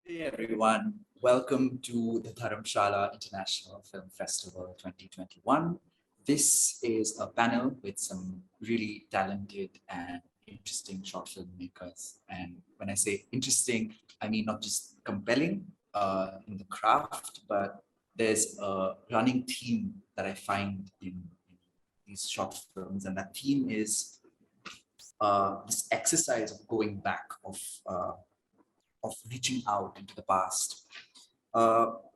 Hey everyone, welcome to the Dharamshala International Film Festival 2021. This is a panel with some really talented and interesting short filmmakers. And when I say interesting, I mean not just compelling in the craft, but there's a running theme that I find in these short films, and that theme is this exercise of going back, of reaching out into the past.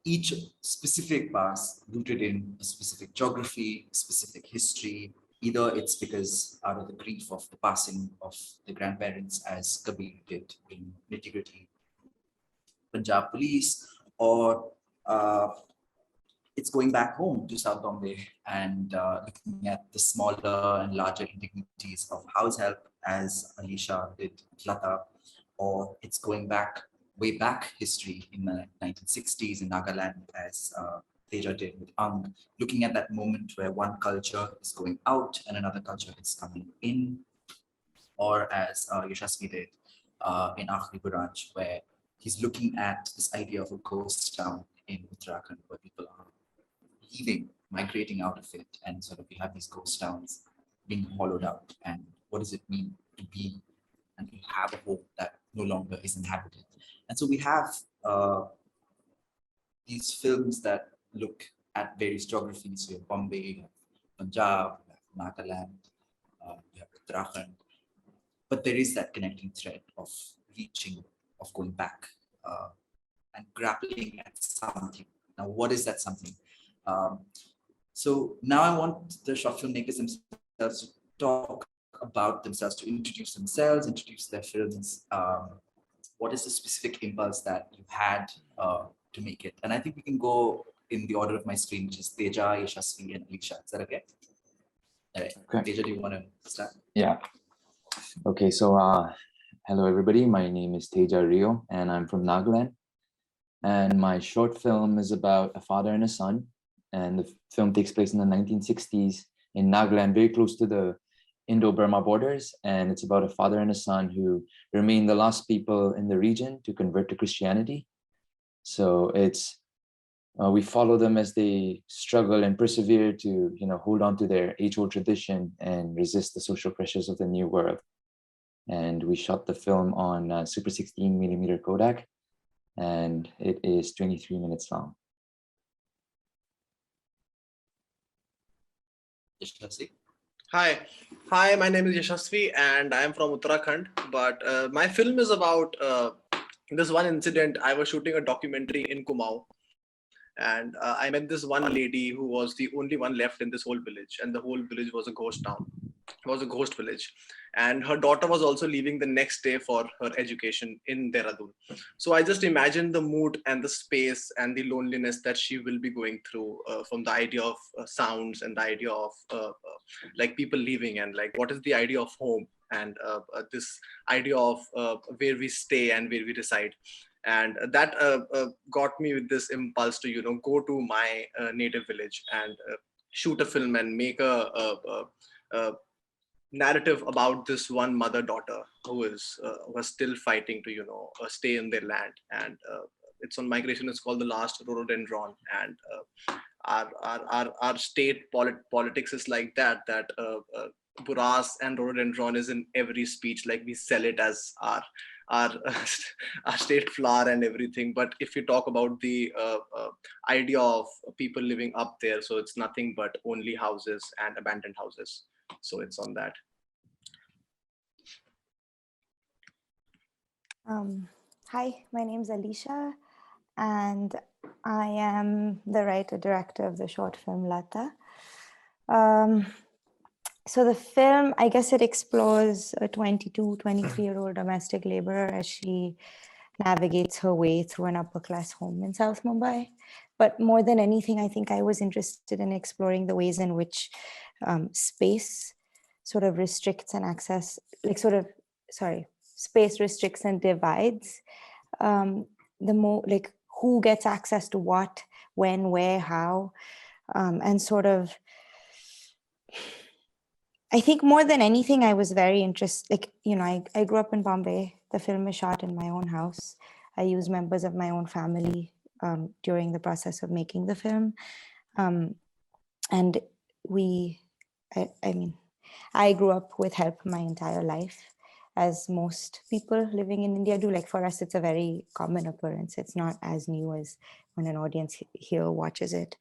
Each specific past rooted in a specific geography, specific history. Either it's because out of the grief of the passing of the grandparents, as Kabir did in Nitty Punjab police, or it's going back home to South Bombay and looking at the smaller and larger indignities of house help, as Alisha did Lata, or it's going back, way back history in the 1960s in Nagaland, as Theja did with Angh, looking at that moment where one culture is going out and another culture is coming in, or as Yashasvi did in Aakhiri Buraansh, where he's looking at this idea of a ghost town in Uttarakhand where people are leaving, migrating out of it, and sort of we have these ghost towns being hollowed out. And what does it mean to be and to have a home that no longer is inhabited? And so we have these films that look at various geographies. You have Bombay, you have Punjab, you have Nagaland, you have Uttarakhand. But there is that connecting thread of reaching, of going back and grappling at something. Now, what is that something? Um, so now I want the short filmmakers themselves to talk about themselves, to introduce themselves, introduce their films. What is the specific impulse that you had to make it? And I think we can go in the order of my screen, which is Teja, Yashasvi, and Alisha. Is that okay? All right. Okay. Teja, do you want to start? Yeah. Okay, so hello everybody. My name is Theja Rio, and I'm from Nagaland. And my short film is about a father and a son. And the film takes place in the 1960s in Nagaland, very close to the Indo-Burma borders. And it's about a father and a son who remain the last people in the region to convert to Christianity. So it's we follow them as they struggle and persevere to, hold on to their age-old tradition and resist the social pressures of the new world. And we shot the film on Super 16mm Kodak, and it is 23 minutes long. Yashasvi? Hi, my name is Yashasvi and I am from Uttarakhand, but my film is about this one incident. I was shooting a documentary in Kumaon, and I met this one lady who was the only one left in this whole village, and the whole village was a ghost town. It was a ghost village, and her daughter was also leaving the next day for her education in Dehradun. So I just imagined the mood and the space and the loneliness that she will be going through from the idea of sounds and the idea of like people leaving, and like what is the idea of home, and this idea of where we stay and where we reside. And that got me with this impulse to go to my native village and shoot a film and make a narrative about this one mother daughter who is was still fighting to stay in their land. And it's on migration. It's called The Last Rhododendron. And our state politics is like that Buraansh and rhododendron is in every speech. Like we sell it as our our state flower and everything. But if you talk about the idea of people living up there, so it's nothing but only houses and abandoned houses. So it's on that. Hi, my name is Alisha, and I am the writer-director of the short film Lata. So the film, I guess it explores a 22, 23-year-old domestic laborer as she navigates her way through an upper-class home in South Mumbai. But more than anything, I think I was interested in exploring the ways in which space sort of restricts and access, space restricts and divides the more, like, who gets access to what, when, where, how, and sort of, I think more than anything, I was very interested, I grew up in Bombay. The film is shot in my own house. I used members of my own family during the process of making the film. And I mean, I grew up with help my entire life, as most people living in India do. Like for us, it's a very common occurrence. It's not as new as when an audience here watches it.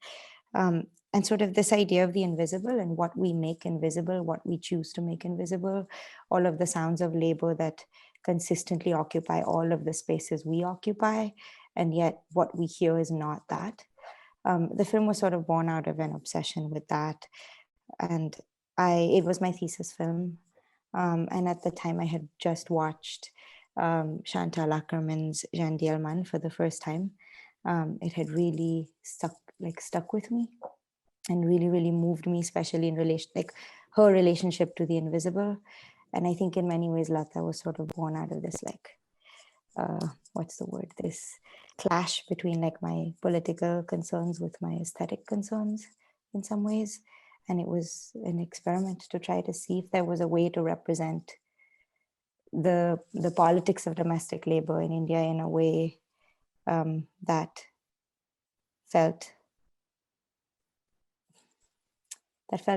And sort of this idea of the invisible and what we make invisible, what we choose to make invisible, all of the sounds of labor that consistently occupy all of the spaces we occupy, and yet what we hear is not that. The film was sort of born out of an obsession with that. And it was my thesis film. And at the time I had just watched Chantal Akerman's Jandial Man for the first time. It had really stuck with me and really, really moved me, especially in relation, like her relationship to the invisible. And I think in many ways, Lata was sort of born out of this, this clash between like my political concerns with my aesthetic concerns in some ways. And it was an experiment to try to see if there was a way to represent the politics of domestic labor in India in a way that felt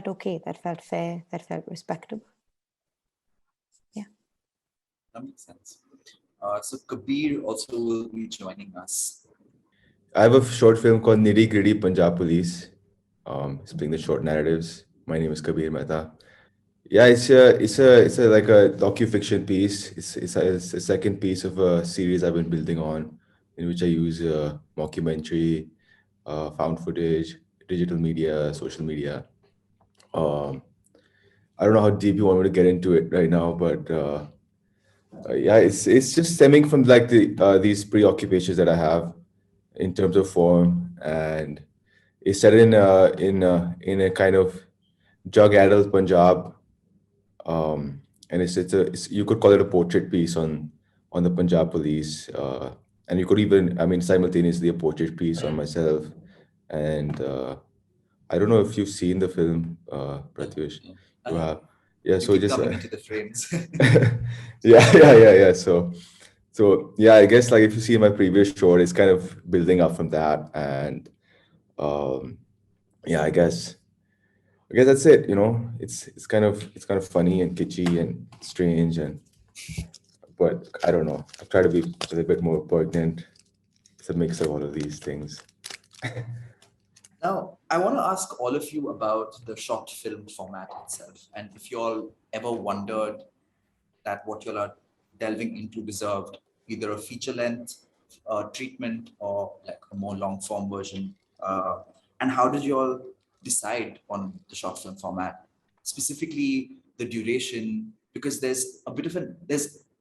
okay, that felt fair, that felt respectable. Yeah. That makes sense. So Kabir also will be joining us. I have a short film called Nitty Gritty Punjab Police. Explaining the short narratives. My name is Kabir Mehta. Yeah, it's a like a docu-fiction piece. It's a second piece of a series I've been building on, in which I use mockumentary, found footage, digital media, social media. I don't know how deep you want me to get into it right now, but yeah, it's just stemming from like these preoccupations that I have in terms of form, and it's set in a kind of drug-addled Punjab, and you could call it a portrait piece on the Punjab police, and you could even, I mean, simultaneously a portrait piece on myself, and I don't know if you've seen the film, Prathyush. You have, yeah. You So keep just coming into the frames. yeah. So yeah, I guess like if you see my previous short, it's kind of building up from that, and yeah, I guess that's it. You know, it's kind of funny and kitschy and strange, but I don't know. I try to be a little bit more poignant. It's a mix of all of these things. Now, I want to ask all of you about the short film format itself, and if you all ever wondered that what you all are delving into deserved either a feature length treatment or like a more long form version. And how did you all decide on the short film format, specifically the duration? Because there's a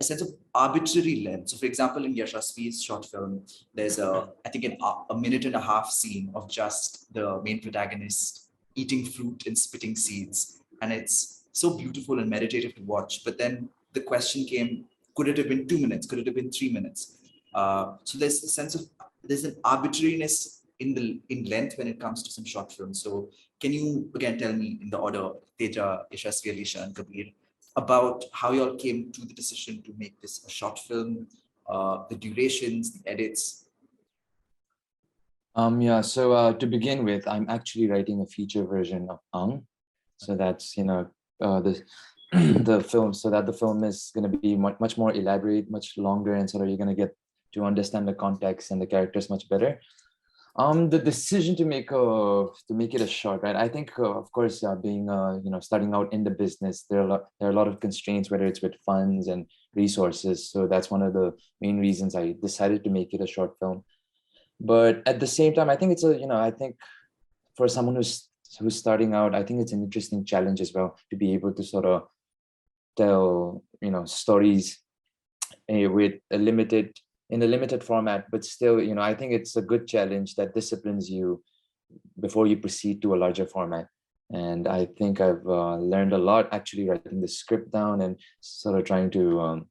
sense of arbitrary length. So, for example, in Yashasvi's short film, there's I think a minute and a half scene of just the main protagonist eating fruit and spitting seeds, and it's so beautiful and meditative to watch. But then the question came, could it have been 2 minutes? Could it have been 3 minutes? So there's a sense of, there's an arbitrariness in length when it comes to some short films. So can you again tell me in the order, Teja, Yashasvi, Alisha, and Kabir, about how you all came to the decision to make this a short film, the durations, the edits? Yeah, so to begin with, I'm actually writing a feature version of Angh. So that's, the film, so that the film is going to be much more elaborate, much longer, and sort of you're going to get to understand the context and the characters much better. The decision to make it a short, right? I think, of course, being starting out in the business, there are a lot of constraints, whether it's with funds and resources. So that's one of the main reasons I decided to make it a short film. But at the same time, I think it's I think for someone who's starting out, I think it's an interesting challenge as well to be able to sort of tell stories with in a limited format, but still, I think it's a good challenge that disciplines you before you proceed to a larger format. And I think I've learned a lot actually writing the script down and sort of trying to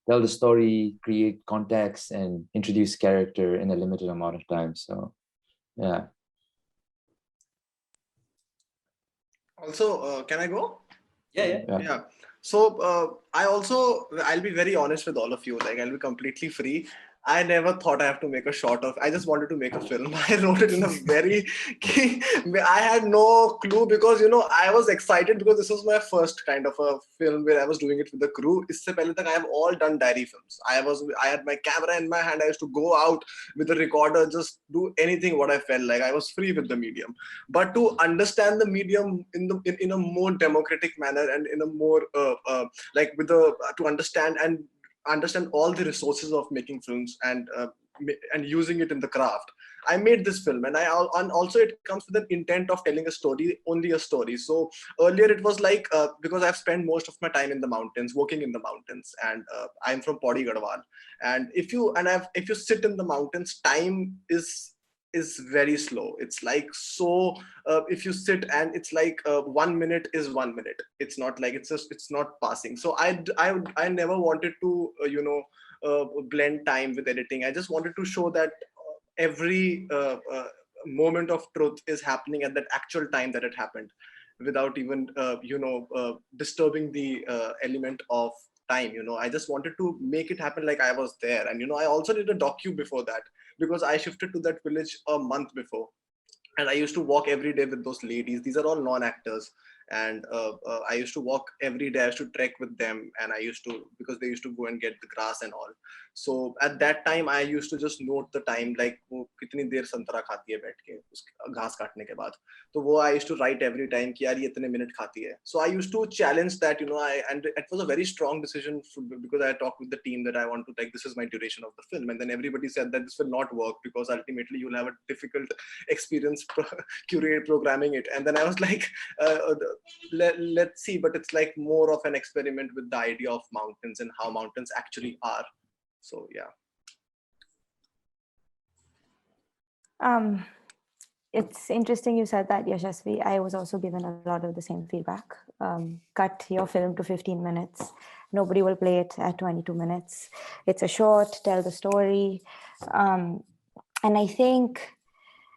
tell the story, create context, and introduce character in a limited amount of time. So, yeah. Also, can I go? Yeah. So I'll be very honest with all of you. Like, I'll be completely free. I never thought I have to make a short of. I just wanted to make a film. I wrote it in a very. I had no clue because I was excited because this was my first kind of a film where I was doing it with the crew. Isse pehle tak I have all done diary films. I had my camera in my hand. I used to go out with a recorder, just do anything what I felt like. I was free with the medium. But to understand the medium in a more democratic manner and in a more to understand all the resources of making films and using it in the craft, I made this film. And also it comes with an intent of telling a story, only a story. So earlier it was like because I've spent most of my time in the mountains, working in the mountains, and I'm from Pauri Garhwal. And if you sit in the mountains, time is very slow. It's like, so if you sit and it's like 1 minute is 1 minute. It's not like it's not passing. So I never wanted to blend time with editing. I just wanted to show that every moment of truth is happening at that actual time that it happened, without even disturbing the element of time. I just wanted to make it happen like I was there. And I also did a docu before that, because I shifted to that village a month before, and I used to walk every day with those ladies. These are all non-actors. And I used to walk every day. I used to trek with them, and because they used to go and get the grass and all. So at that time I used to just note the time, like wo kitni der santara khati hai baith ke us घास काटने के बाद. तो वो I used to write every time कि यार ये इतने minute खाती है. So I used to challenge that, and it was a very strong decision because I talked with the team that I want to take, this is my duration of the film. And then everybody said that this will not work because ultimately you'll have a difficult experience programming it. And then I was like, let's see. But it's like more of an experiment with the idea of mountains and how mountains actually are. So yeah. It's interesting you said that, Yashasvi. I was also given a lot of the same feedback. Cut your film to 15 minutes. Nobody will play it at 22 minutes. It's a short, tell the story. And I think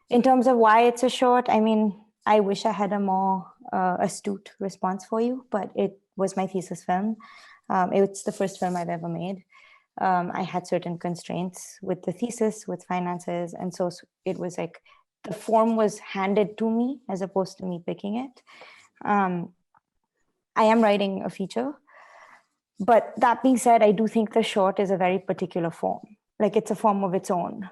in terms of why it's a short, I mean, I wish I had a more astute response for you, but it was my thesis film. It's the first film I've ever made. I had certain constraints with the thesis, with finances. And so it was like, the form was handed to me as opposed to me picking it. I am writing a feature, but that being said, I do think the short is a very particular form. Like, it's a form of its own.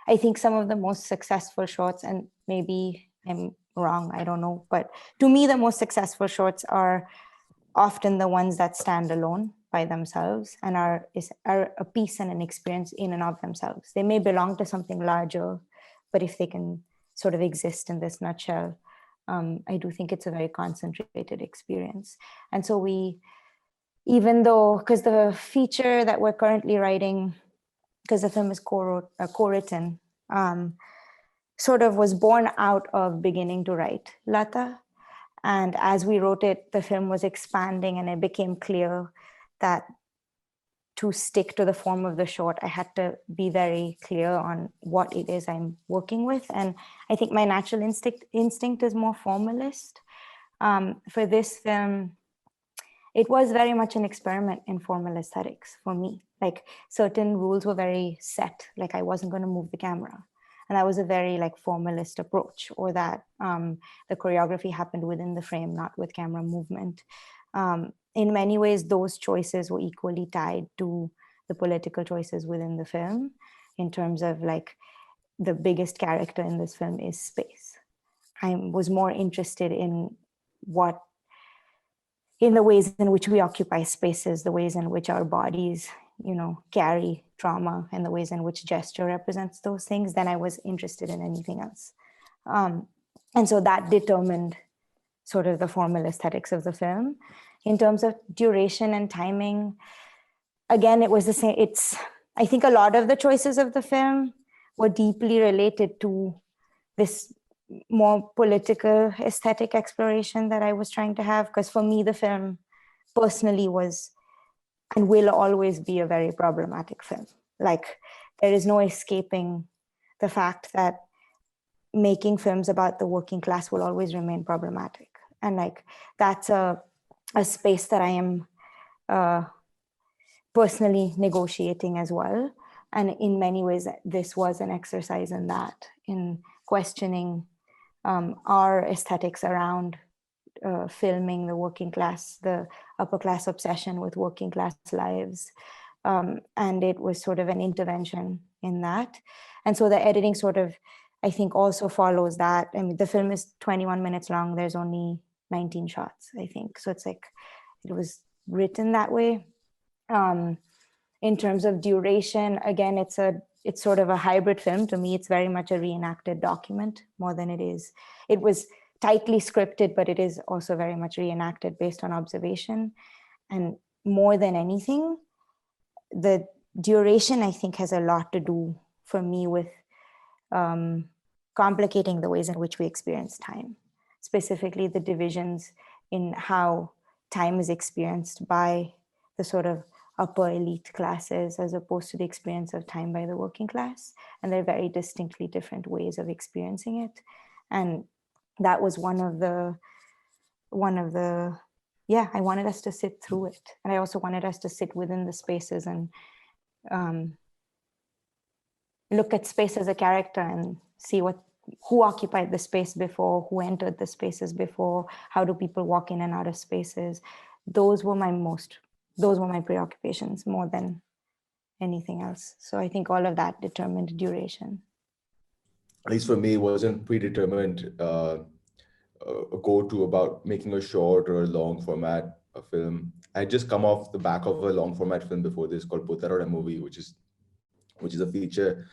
I think some of the most successful shorts, and maybe I'm wrong, I don't know, but to me, the most successful shorts are often the ones that stand alone by themselves and are a piece and an experience in and of themselves. They may belong to something larger, but if they can sort of exist in this nutshell, I do think it's a very concentrated experience. And so even though, because the feature that we're currently writing, because the film is co-written, sort of was born out of beginning to write Lata. And as we wrote it, the film was expanding, and it became clear that to stick to the form of the short, I had to be very clear on what it is I'm working with. And I think my natural instinct is more formalist. For this film, it was very much an experiment in formal aesthetics for me. Like, certain rules were very set, like I wasn't going to move the camera. And that was a very like formalist approach, or that the choreography happened within the frame, not with camera movement. In many ways, those choices were equally tied to the political choices within the film, in terms of like, the biggest character in this film is space. I was more interested in the ways in which we occupy spaces, the ways in which our bodies, carry trauma, and the ways in which gesture represents those things, than I was interested in anything else. And so that determined sort of the formal aesthetics of the film. In terms of duration and timing, again, it was the same. I think a lot of the choices of the film were deeply related to this more political aesthetic exploration that I was trying to have. Because for me, the film personally was and will always be a very problematic film. Like, there is no escaping the fact that making films about the working class will always remain problematic. And like, that's a space that I am personally negotiating as well. And in many ways, this was an exercise in that, in questioning our aesthetics around filming the working class, the upper class obsession with working class lives. And it was sort of an intervention in that. And so the editing sort of, I think, also follows that. I mean, the film is 21 minutes long. There's only 19 shots, I think. So it's like, it was written that way. In terms of duration, again, it's sort of a hybrid film. To me, it's very much a reenacted document more than it was tightly scripted, but it is also very much reenacted based on observation. And more than anything, the duration, I think, has a lot to do for me with complicating the ways in which we experience time, specifically the divisions in how time is experienced by the sort of upper elite classes as opposed to the experience of time by the working class. And they're very distinctly different ways of experiencing it. And that was one of the, I wanted us to sit through it. And I also wanted us to sit within the spaces and look at space as a character and see who occupied the space before, who entered the spaces before, how do people walk in and out of spaces. Those were my preoccupations more than anything else. So I think all of that determined duration. At least for me, it wasn't predetermined a go-to about making a short or a long format a film. I had just come off the back of a long format film before this called Putara movie, which is a feature.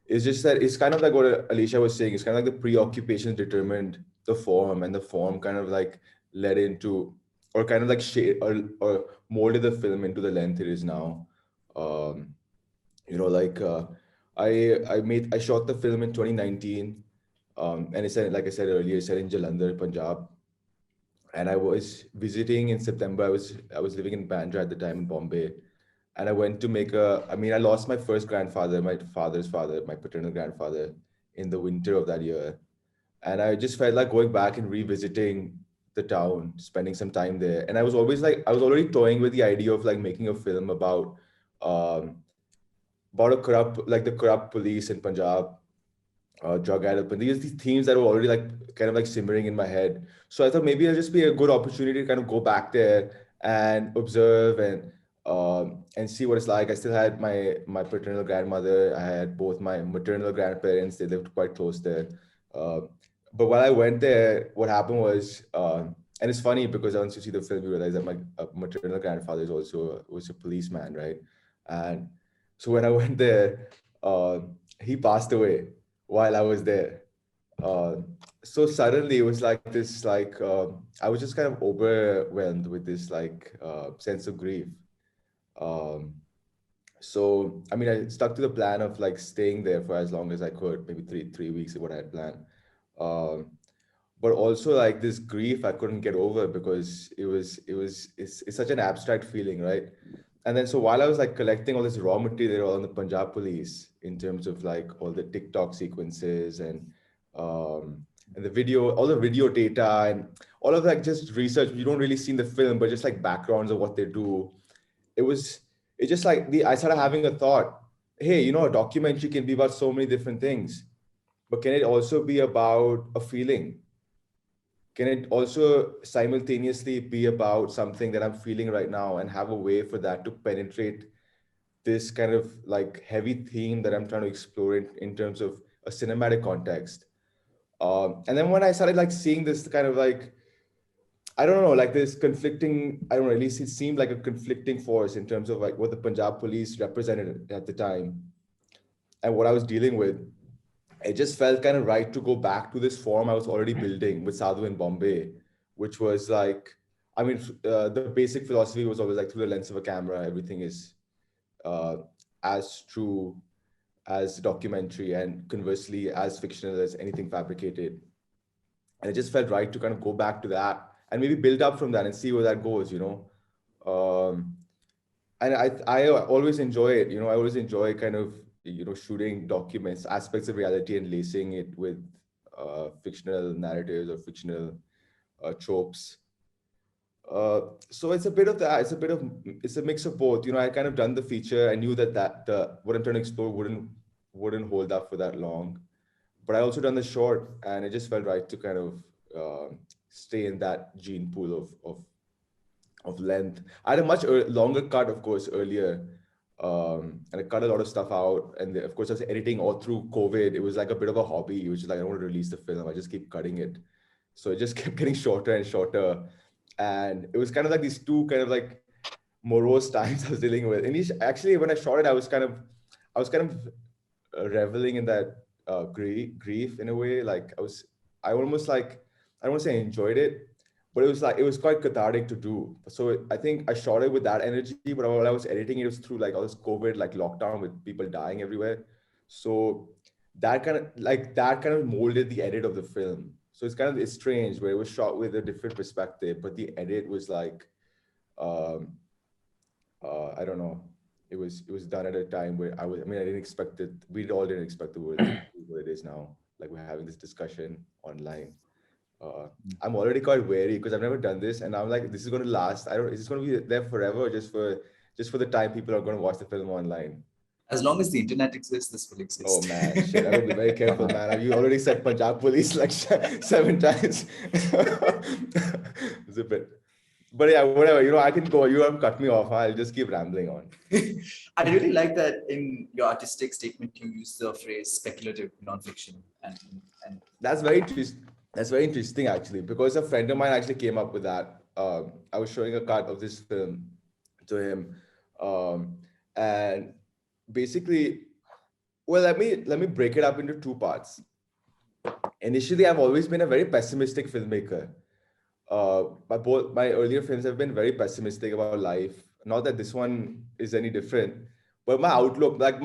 It's just that it's kind of like what Alisha was saying. It's kind of like the preoccupation determined the form, and the form kind of like led into, or kind of like shade or molded the film into the length it is now. I shot the film in 2019, and it's set, like I said earlier, it's set in Jalandhar, Punjab. And I was visiting in September. I was living in Bandra at the time in Bombay. And I went to I lost my first grandfather, my father's father, my paternal grandfather, in the winter of that year. And I just felt like going back and revisiting the town, spending some time there. And I was already toying with the idea of like making a film about the corrupt police in Punjab, drug addict. But these themes that were already like kind of like simmering in my head. So I thought maybe it'll just be a good opportunity to kind of go back there and observe and see what it's like. I still had my paternal grandmother. I had both my maternal grandparents. They lived quite close there. But while I went there, what happened was, and it's funny because once you see the film, you realize that my maternal grandfather was a policeman, right? And so when I went there, he passed away while I was there. So suddenly it was like this, I was just kind of overwhelmed with this sense of grief. So I stuck to the plan of like staying there for as long as I could, maybe three weeks is what I had planned. But also like this grief I couldn't get over because it's such an abstract feeling, right? And then so while I was like collecting all this raw material on the Punjab police in terms of like all the TikTok sequences and the video, all the video data and all of like just research you don't really see in the film, but just like backgrounds of what they do. It's just like I started having a thought, hey, a documentary can be about so many different things, but can it also be about a feeling? Can it also simultaneously be about something that I'm feeling right now and have a way for that to penetrate this kind of like heavy theme that I'm trying to explore in terms of a cinematic context? And then when I started like seeing this kind of like, I don't know, like this conflicting, I don't know, at least it seemed like a conflicting force in terms of like what the Punjab police represented at the time and what I was dealing with. It just felt kind of right to go back to this form I was already building with Sadhu in Bombay, which was like, the basic philosophy was always like through the lens of a camera, everything is as true as documentary and conversely as fictional as anything fabricated. And it just felt right to kind of go back to that and maybe build up from that and see where that goes, and I always enjoy it. I always enjoy kind of, shooting documents, aspects of reality and lacing it with fictional narratives or fictional tropes. So it's a bit of that. It's a mix of both. You know, I kind of done the feature. I knew that the what I'm trying to explore wouldn't hold up for that long, but I also done the short, and it just felt right to kind of stay in that gene pool of length. I had a much longer cut, of course, earlier, and I cut a lot of stuff out. And of course, I was editing all through COVID. It was like a bit of a hobby, which is like I don't want to release the film. I just keep cutting it, so it just kept getting shorter and shorter. And it was kind of like these two kind of like morose times I was dealing with. And actually, when I shot it, I was kind of reveling in that grief in a way. Like I almost like, I don't want to say I enjoyed it, but it was quite cathartic to do. So I think I shot it with that energy, but while I was editing it, was through like all this COVID, like lockdown with people dying everywhere. So that kind of molded the edit of the film. So it's strange where it was shot with a different perspective, but the edit was like, um, I don't know. It was done at a time where I mean, I didn't expect it. We all didn't expect the world to be what it is now. Like we're having this discussion online. I'm already quite wary because I've never done this, and I'm like, this is going to last. I don't. Is this going to be there forever, or just for the time people are going to watch the film online? As long as the internet exists, this will exist. Oh man, shit! I gotta be very careful, man. Have you already said Punjab police like 7 times? It's a bit. But yeah, whatever. You know, I can go. You have cut me off. I'll just keep rambling on. I really like that in your artistic statement, you use the phrase speculative nonfiction. And That's very interesting. That's very interesting, actually, because a friend of mine actually came up with that. I was showing a cut of this film to him, and basically, well, let me break it up into two parts. Initially, I've always been a very pessimistic filmmaker. Both my earlier films have been very pessimistic about life. Not that this one is any different, but my outlook, like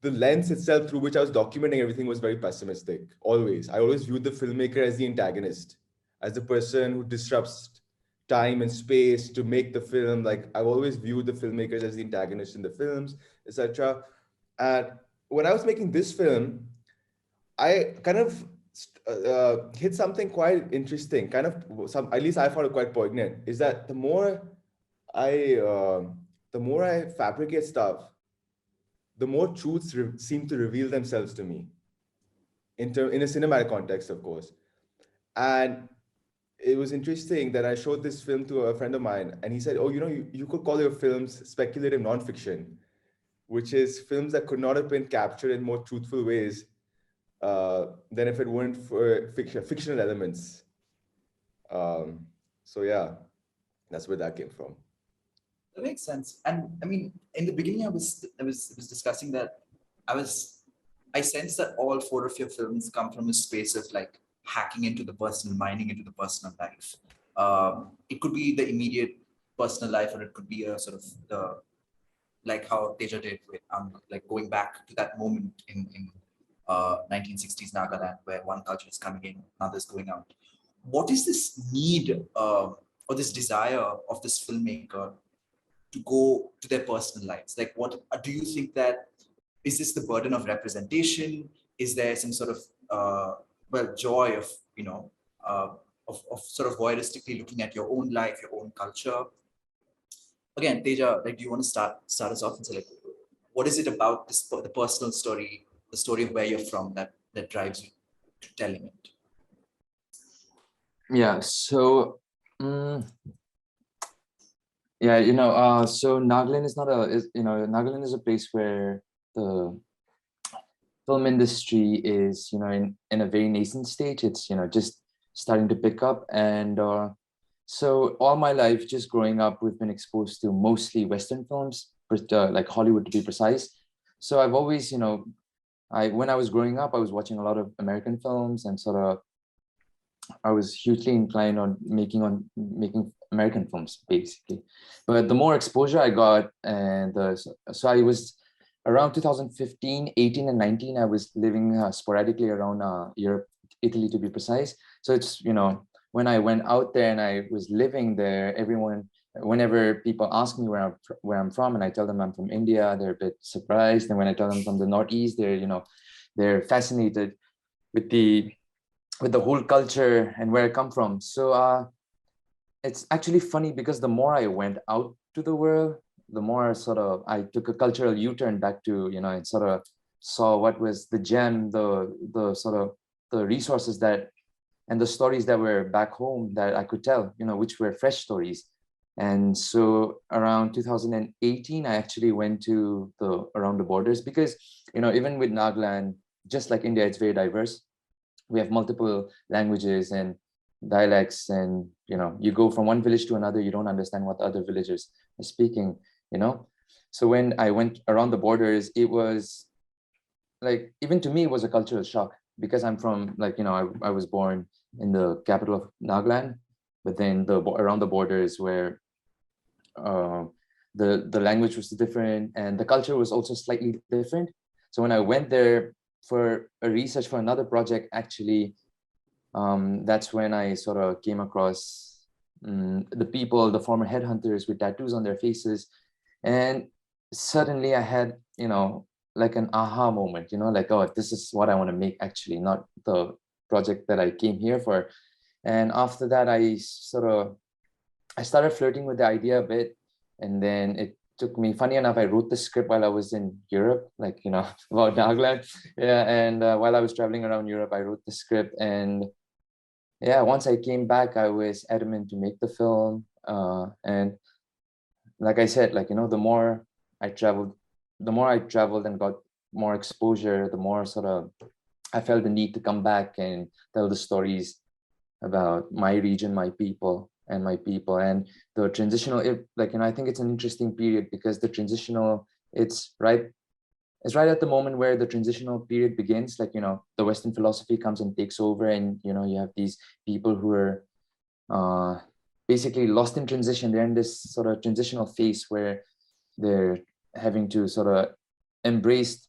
the lens itself through which I was documenting everything was very pessimistic. Always, I always viewed the filmmaker as the antagonist, as the person who disrupts time and space to make the film. Like I've always viewed the filmmakers as the antagonist in the films, etc. And when I was making this film, I kind of hit something quite interesting. Kind of some, at least I found it quite poignant. Is that I, uh, the more I fabricate stuff, the more truths seem to reveal themselves to me. In a cinematic context, of course. And it was interesting that I showed this film to a friend of mine, and he said, "Oh, you know, you could call your films speculative nonfiction, which is films that could not have been captured in more truthful ways than if it weren't for fictional elements." So yeah, that's where that came from. that makes sense. And I mean, in the beginning, I was discussing that I sense that all four of your films come from a space of like hacking into the personal, mining into the personal life. It could be the immediate personal life, or it could be a sort of like how Teja did with like going back to that moment in 1960s Nagaland, where one culture is coming in, another's going out. What is this need or this desire of this filmmaker to go to their personal lives? Like, what do you think that, is this the burden of representation? Is there some sort of joy of, you know, of sort of voyeuristically looking at your own life, your own culture? Again, Teja, like, do you want to start us off and say, like, what is it about this, the personal story, the story of where you're from, that drives you to telling it? Yeah, so yeah, so Nagaland is not Nagaland is a place where the film industry is, in a very nascent stage. It's, just starting to pick up. And so all my life, just growing up, we've been exposed to mostly Western films, like Hollywood to be precise. So I've always, when I was growing up, I was watching a lot of American films, and sort of I was hugely inclined on making American films, basically. But the more exposure I got, and so I was around 2015, 18, and 19, I was living sporadically around Europe, Italy to be precise. So it's, when I went out there and I was living there, whenever people ask me where I'm from, and I tell them I'm from India, they're a bit surprised. And when I tell them from the Northeast, they're fascinated with the whole culture and where I come from. So it's actually funny because the more I went out to the world, the more sort of I took a cultural U-turn back to, and sort of saw what was the gem, the sort of the resources that and the stories that were back home that I could tell, which were fresh stories. And so around 2018, I actually went to the around the borders because, even with Nagaland, just like India, it's very diverse. We have multiple languages and dialects, and you go from one village to another, you don't understand what the other villagers are speaking. So when I went around the borders, it was like, even to me, it was a cultural shock because I'm from, like, I was born in the capital of Nagaland, but then around the borders where uh, the language was different and the culture was also slightly different. So when I went there for a research for another project, actually, that's when I sort of came across the people, the former headhunters with tattoos on their faces. And suddenly I had, like an aha moment, like, oh, this is what I want to make, actually, not the project that I came here for. And after that, I started flirting with the idea a bit. And then it took me, funny enough, I wrote the script while I was in Europe, like, about Nagaland. Yeah. And while I was traveling around Europe, I wrote the script. And yeah, once I came back, I was adamant to make the film. And like I said, like, the more I traveled and got more exposure, the more sort of I felt the need to come back and tell the stories about my region, my people. And the transitional, I think it's an interesting period because the transitional, it's right at the moment where the transitional period begins. Like, the Western philosophy comes and takes over, and you have these people who are basically lost in transition. They're in this sort of transitional phase where they're having to sort of embrace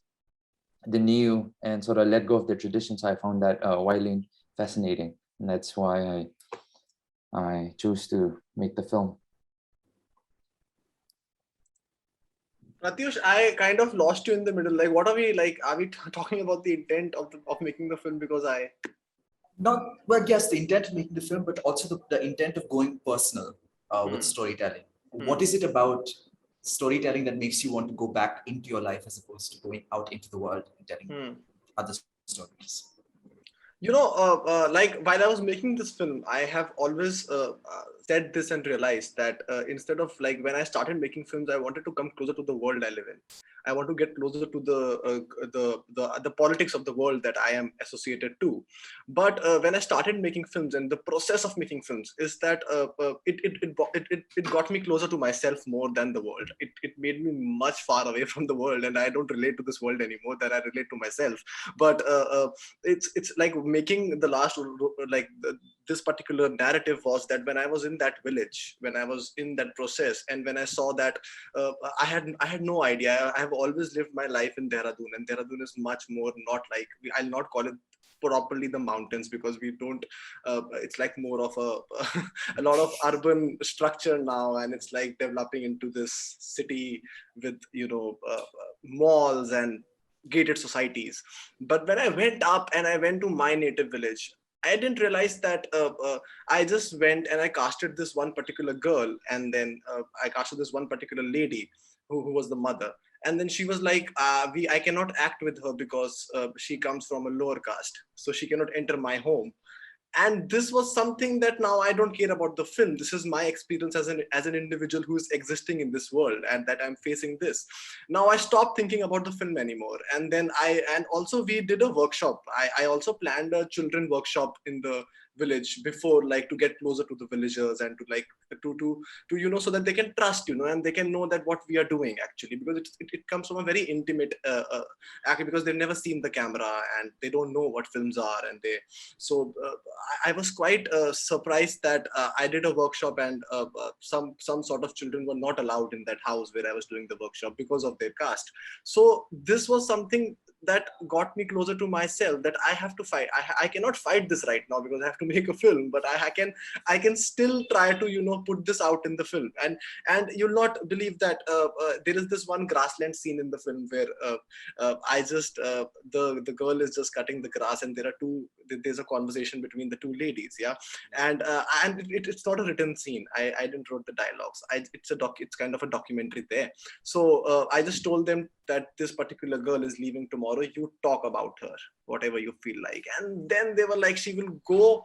the new and sort of let go of their traditions. So I found that wildly fascinating, and that's why I chose to make the film. Prathyush, I kind of lost you in the middle. Like, what are we like? Are we talking about the intent of making the film? Because I Not, well, yes, the intent of making the film, but also the intent of going personal with storytelling. What is it about storytelling that makes you want to go back into your life as opposed to going out into the world and telling other stories? Like, while I was making this film, I have always said this and realized that instead of, like, when I started making films, I wanted to come closer to the world I live in. I want to get closer to the politics of the world that I am associated to. But when I started making films, and the process of making films is that it got me closer to myself more than the world. It made me much far away from the world, and I don't relate to this world anymore than I relate to myself. But it's like making the last, like this particular narrative was that when I was in that village, when I was in that process, and when I saw that I had no idea. I have always lived my life in Dehradun, and Dehradun is much more not like, I'll not call it properly the mountains, because we don't it's like more of a lot of urban structure now, and it's like developing into this city with malls and gated societies. But when I went up and I went to my native village, I didn't realize that I just went and I casted this one particular girl, and then I casted this one particular lady who was the mother. And then she was like, I cannot act with her because she comes from a lower caste, so she cannot enter my home. And this was something that now I don't care about the film. This is my experience as an individual who is existing in this world, and that I'm facing this. Now I stopped thinking about the film anymore. And then and also we did a workshop. I also planned a children workshop in the village before, like, to get closer to the villagers, and to like to so that they can trust, and they can know that what we are doing actually, because it comes from a very intimate actually, because they've never seen the camera and they don't know what films are. And they so I was quite surprised that I did a workshop, and some sort of children were not allowed in that house where I was doing the workshop because of their caste. So this was something that got me closer to myself, that I have to fight. I cannot fight this right now because I have to make a film, but I can still try to, put this out in the film. And you'll not believe that there is this one grassland scene in the film where the girl is just cutting the grass, and there's a conversation between the two ladies, yeah. And it's not a written scene. I didn't wrote the dialogues. It's kind of a documentary there. So I just told them that this particular girl is leaving tomorrow. You talk about her, whatever you feel like. And then they were like, she will go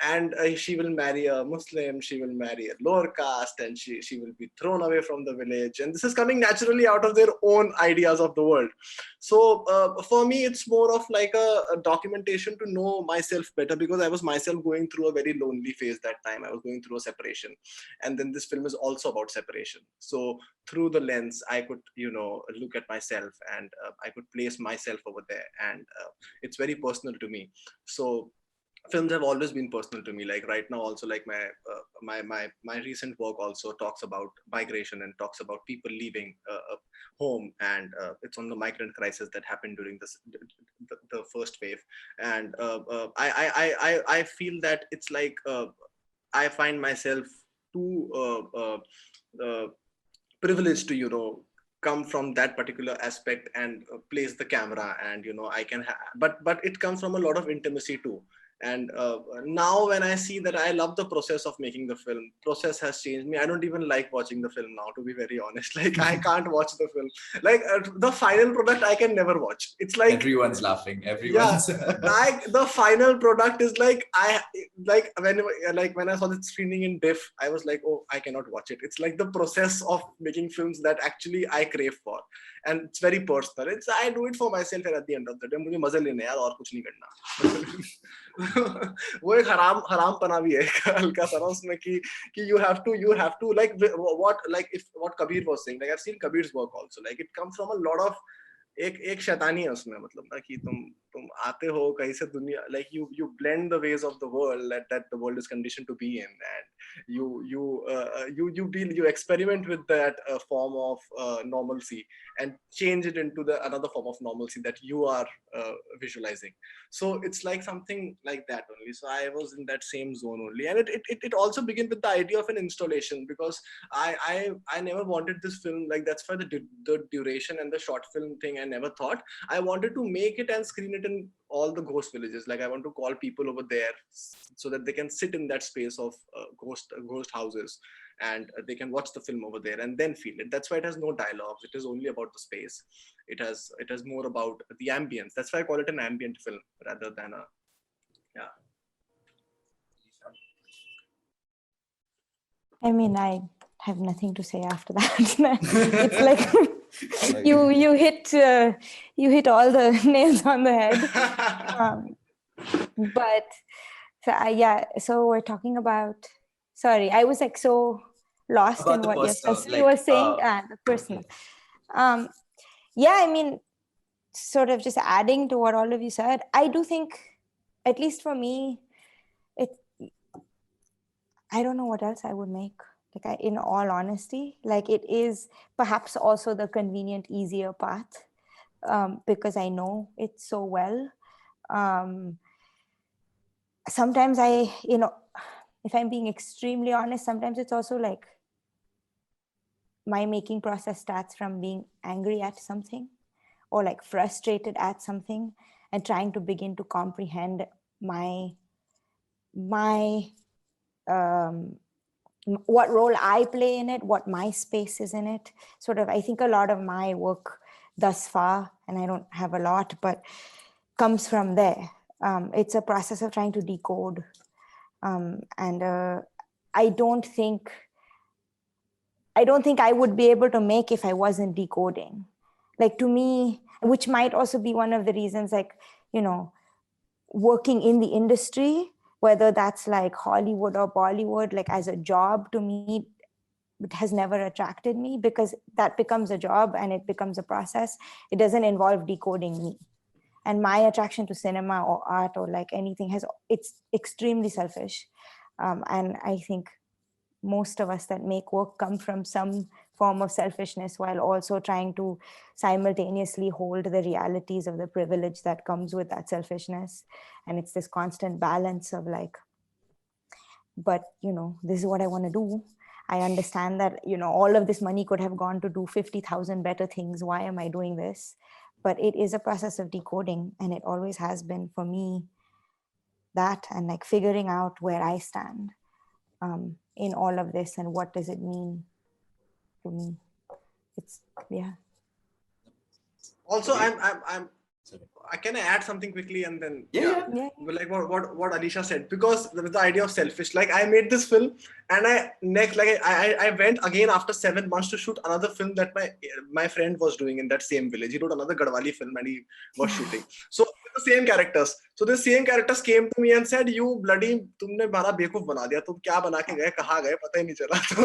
and she will marry a Muslim, she will marry a lower caste, and she will be thrown away from the village. And this is coming naturally out of their own ideas of the world. So for me, it's more of like a documentation to know myself better, because I was myself going through a very lonely phase that time. I was going through a separation. And then this film is also about separation. So through the lens, I could, look at myself, and I could place myself over there. And it's very personal to me. So films have always been personal to me. Like right now also, like my recent work also talks about migration and talks about people leaving home, and it's on the migrant crisis that happened during the first wave. And I feel that it's like I find myself too privileged to come from that particular aspect and place the camera. And I can but it comes from a lot of intimacy too. And now when I see that, I love the process of making the film. Process has changed me. I don't even like watching the film now, to be very honest. Like I can't watch the film. Like the final product, I can never watch. It's like everyone's laughing. Everyone's like the final product is like when I saw the screening in diff, I was like, oh, I cannot watch it. It's like the process of making films that actually I crave for, and it's very personal. I do it for myself, and at the end of the day, मुझे मजा लेने यार, और कुछ नहीं करना. वो एक हरामपना भी है हल्का सा उसमें कि you have to like what Kabir was saying. Like I've seen Kabir's work also. Like it comes from a lot of एक शैतानी है उसमें, मतलब ना कि तुम आते हो कहीं से दुनिया, like you blend the ways of the world that the world is conditioned to be in, and you experiment with that form of normalcy and change it into another form of normalcy that you are visualizing. So it's like something like that only. So I was in that same zone only, and it also began with the idea of an installation, because I never wanted this film, like that's why the duration and the short film thing I never thought. I wanted to make it and screen it in all the ghost villages. Like I want to call people over there so that they can sit in that space of ghost houses, and they can watch the film over there and then feel it. That's why it has no dialogues. It is only about the space. It has more about the ambience. That's why I call it an ambient film rather than a I mean, I have nothing to say after that. It's like you hit all the nails on the head. But so we're talking about. Sorry, I was like so lost about in the what personal, Yashasvi was saying. The personal. I mean, sort of just adding to what all of you said. I do think, at least for me, I don't know what else I would make. Like in all honesty, like it is perhaps also the convenient, easier path, because I know it so well. Sometimes if I'm being extremely honest, sometimes it's also like my making process starts from being angry at something or like frustrated at something and trying to begin to comprehend my what role I play in it, what my space is in it. Sort of, I think a lot of my work thus far, and I don't have a lot, but comes from there. It's a process of trying to decode. And I don't think I would be able to make if I wasn't decoding. Like to me, which might also be one of the reasons, like, working in the industry, whether that's like Hollywood or Bollywood, like as a job, to me, it has never attracted me, because that becomes a job and it becomes a process. It doesn't involve decoding me. And my attraction to cinema or art or like anything it's extremely selfish. And I think most of us that make work come from some form of selfishness, while also trying to simultaneously hold the realities of the privilege that comes with that selfishness. And it's this constant balance of like, but this is what I want to do. I understand that all of this money could have gone to do 50,000 better things. Why am I doing this? But it is a process of decoding, and it always has been for me, that, and like figuring out where I stand in all of this, and what does it mean to me. It's Also, Okay. I'm Sorry. can I add something quickly and then Yeah. like what Alisha said, because the idea of selfish, like I made this film and I went again after 7 months to shoot another film that my friend was doing in that same village. He wrote another Gadwali film and he was shooting. So the same characters. So the same characters came to me and said, "You bloody, तुमने हमारा बेवकूफ बना दिया. तुम क्या बना के गए, कहाँ गए, पता ही नहीं चला." So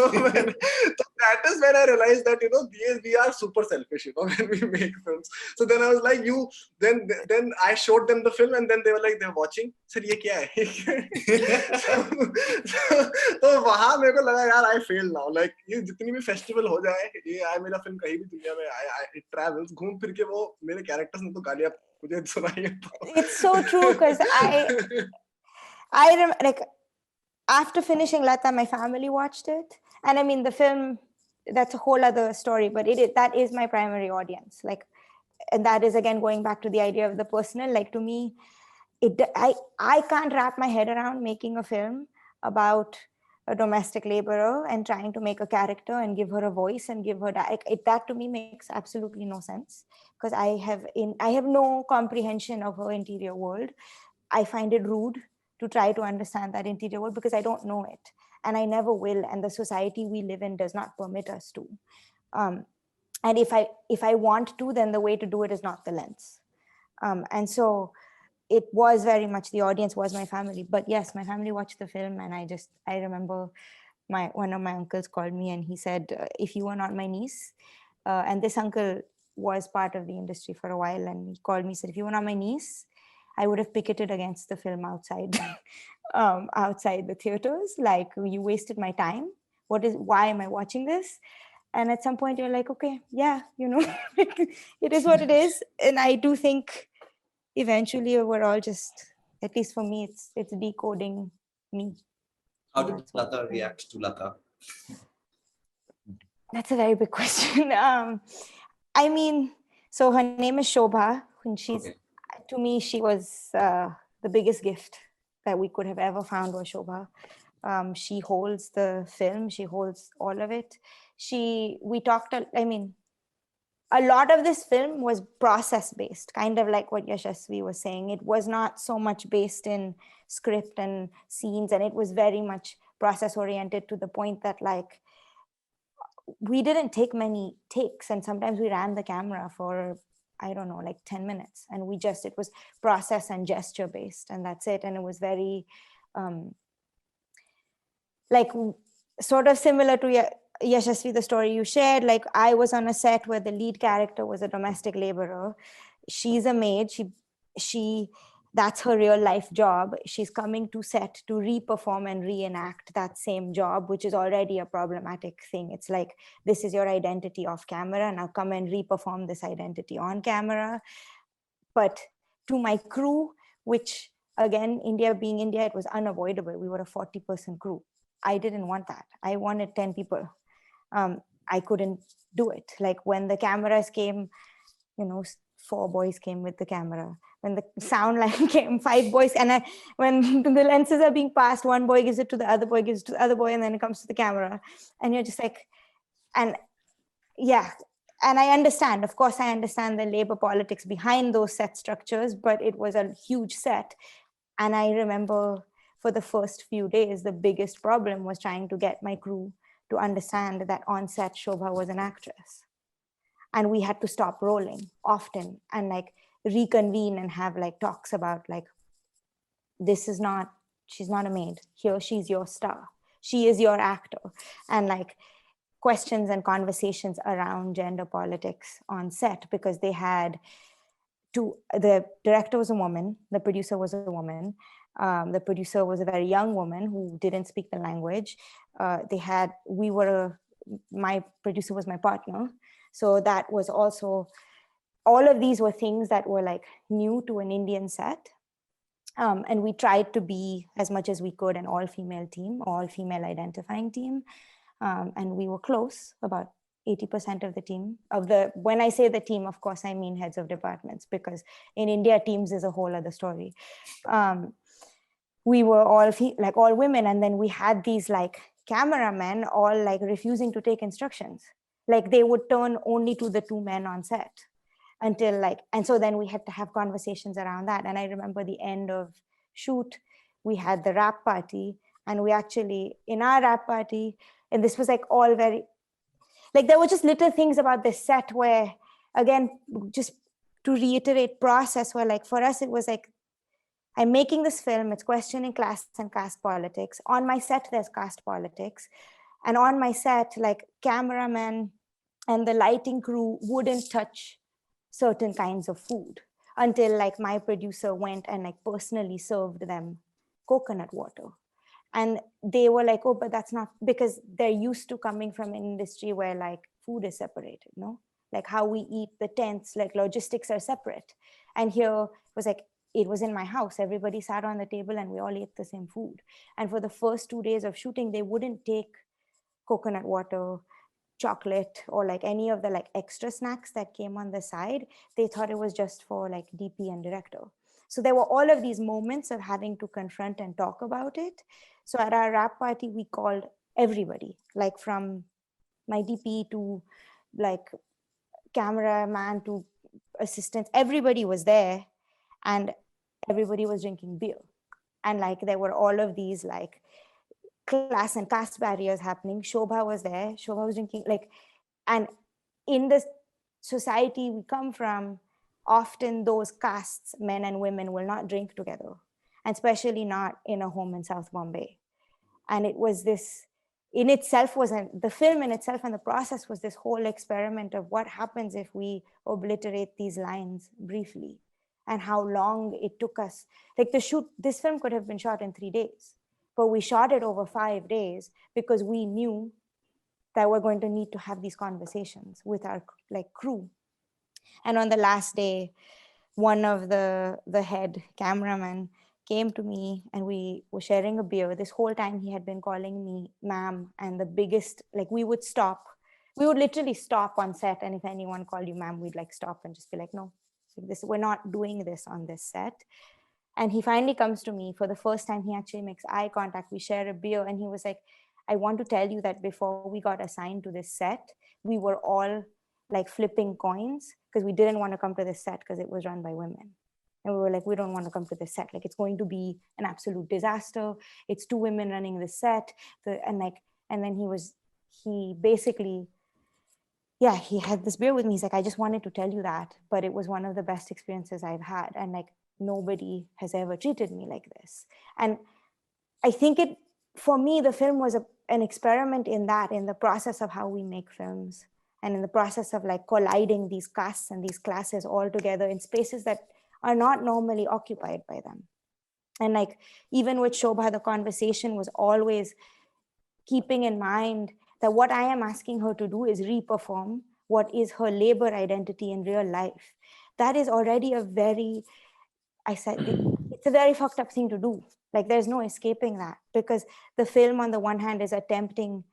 that is when I realized that we are super selfish, when we make films. So then I was like, then I showed them the film and then they were like, they're watching. Sir, ये क्या है? तो वहाँ मेरे को लगा यार I fail now. Like ये जितनी भी festival हो जाए, ये आए मेरा film कहीं भी दुनिया में it travels, घूम फिर के वो मेरे characters ने तो गालियाँ मुझे सुनाई है. It's so true, because like after finishing Lata, my family watched it, and I mean the film, that's a whole other story, but that is my primary audience. Like, and that is again going back to the idea of the personal. Like to me, I can't wrap my head around making a film about a domestic laborer and trying to make a character and give her a voice and give her that to me makes absolutely no sense, because I have no comprehension of her interior world. I find it rude to try to understand that interior world because I don't know it, and I never will, and the society we live in does not permit us to. And if I want to, then the way to do it is not the lens. And so it was very much, the audience was my family. But yes, my family watched the film, and I remember one of my uncles called me and he said, if you were not my niece, and this uncle was part of the industry for a while, and he called me, said, if you were not my niece, I would have picketed against the film outside outside the theaters. Like, you wasted my time. Why am I watching this? And at some point you're like, okay, yeah, it is what it is. And I do think eventually we're all just, at least for me, it's decoding me. How did Lata react to Lata? That's a very big question. I mean, so her name is Shobha, and to me, she was the biggest gift that we could have ever found was Shobha. She holds the film, she holds all of it. A lot of this film was process-based, kind of like what Yashasvi was saying. It was not so much based in script and scenes, and it was very much process-oriented, to the point that like we didn't take many takes, and sometimes we ran the camera for, I don't know, like 10 minutes, and it was process and gesture-based, and that's it. And it was very like sort of similar to Yashasvi, the story you shared. Like, I was on a set where the lead character was a domestic laborer. She's a maid. That's her real life job. She's coming to set to re-perform and reenact that same job, which is already a problematic thing. It's like, this is your identity off camera. Now come and re-perform this identity on camera. But to my crew, which again, India being India, it was unavoidable. We were a 40-person crew. I didn't want that. I wanted 10 people. I couldn't do it. Like, when the cameras came, 4 boys came with the camera. When the sound line came, 5 boys. And when the lenses are being passed, one boy gives it to the other boy, gives it to the other boy, and then it comes to the camera. And you're just like, and yeah. And I understand, of course, I understand the labor politics behind those set structures, but it was a huge set. And I remember for the first few days, the biggest problem was trying to get my crew to understand that on set, Shobha was an actress. And we had to stop rolling often and like reconvene and have like talks about like, she's not a maid. Here, she's your star. She is your actor. And like questions and conversations around gender politics on set, because the director was a woman, the producer was a woman, The producer was a very young woman who didn't speak the language. My producer was my partner. So that was also, all of these were things that were like new to an Indian set. And we tried to be, as much as we could, an all-female team, all-female identifying team. And we were close, about 80% of the team. When I say the team, of course, I mean heads of departments, because in India, teams is a whole other story. We were all women, and then we had these like cameramen all like refusing to take instructions. Like they would turn only to the two men on set until like, and so then we had to have conversations around that. And I remember the end of shoot, we had the wrap party, and we actually, in our wrap party, and this was like all very, like there were just little things about this set where, again, just to reiterate process, where like for us, it was like, I'm making this film, it's questioning class and caste politics. On my set, there's caste politics. And on my set, like cameramen and the lighting crew wouldn't touch certain kinds of food until like my producer went and like personally served them coconut water. And they were like, oh, but that's not, because they're used to coming from an industry where like food is separated, no? Like how we eat, the tents, like logistics are separate. And here was like, it was in my house. Everybody sat on the table and we all ate the same food. And for the first 2 days of shooting, they wouldn't take coconut water, chocolate, or like any of the like extra snacks that came on the side. They thought it was just for like DP and director. So there were all of these moments of having to confront and talk about it. So at our wrap party, we called everybody, like from my DP to like cameraman to assistants, everybody was there, and everybody was drinking beer. And like there were all of these like class and caste barriers happening. Shobha was there. Shobha was drinking, like, and in the society we come from, often those castes, men and women, will not drink together, and especially not in a home in South Bombay. And it was this, in itself the film in itself and the process was this whole experiment of what happens if we obliterate these lines briefly, and how long it took us. Like this film could have been shot in 3 days, but we shot it over 5 days because we knew that we're going to need to have these conversations with our like crew. And on the last day, one of the head cameramen came to me and we were sharing a beer. This whole time he had been calling me ma'am, and the biggest, like we would literally stop on set, and if anyone called you ma'am, we'd like stop and just be like, no, we're not doing this on this set. And he finally comes to me for the first time. He actually makes eye contact. We share a beer, and he was like, I want to tell you that before we got assigned to this set, we were all like flipping coins because we didn't want to come to this set because it was run by women. And we were like, we don't want to come to this set. Like, it's going to be an absolute disaster. It's 2 women running the set. And then he basically, yeah, he had this beer with me. He's like, I just wanted to tell you that, but it was one of the best experiences I've had. And like, nobody has ever treated me like this. And I think for me, the film was an experiment in the process of how we make films, and in the process of like colliding these castes and these classes all together in spaces that are not normally occupied by them. And like, even with Shobha, the conversation was always keeping in mind that what I am asking her to do is reperform what is her labor identity in real life. That is already it's a very fucked up thing to do. Like, there's no escaping that, because the film on the one hand is attempting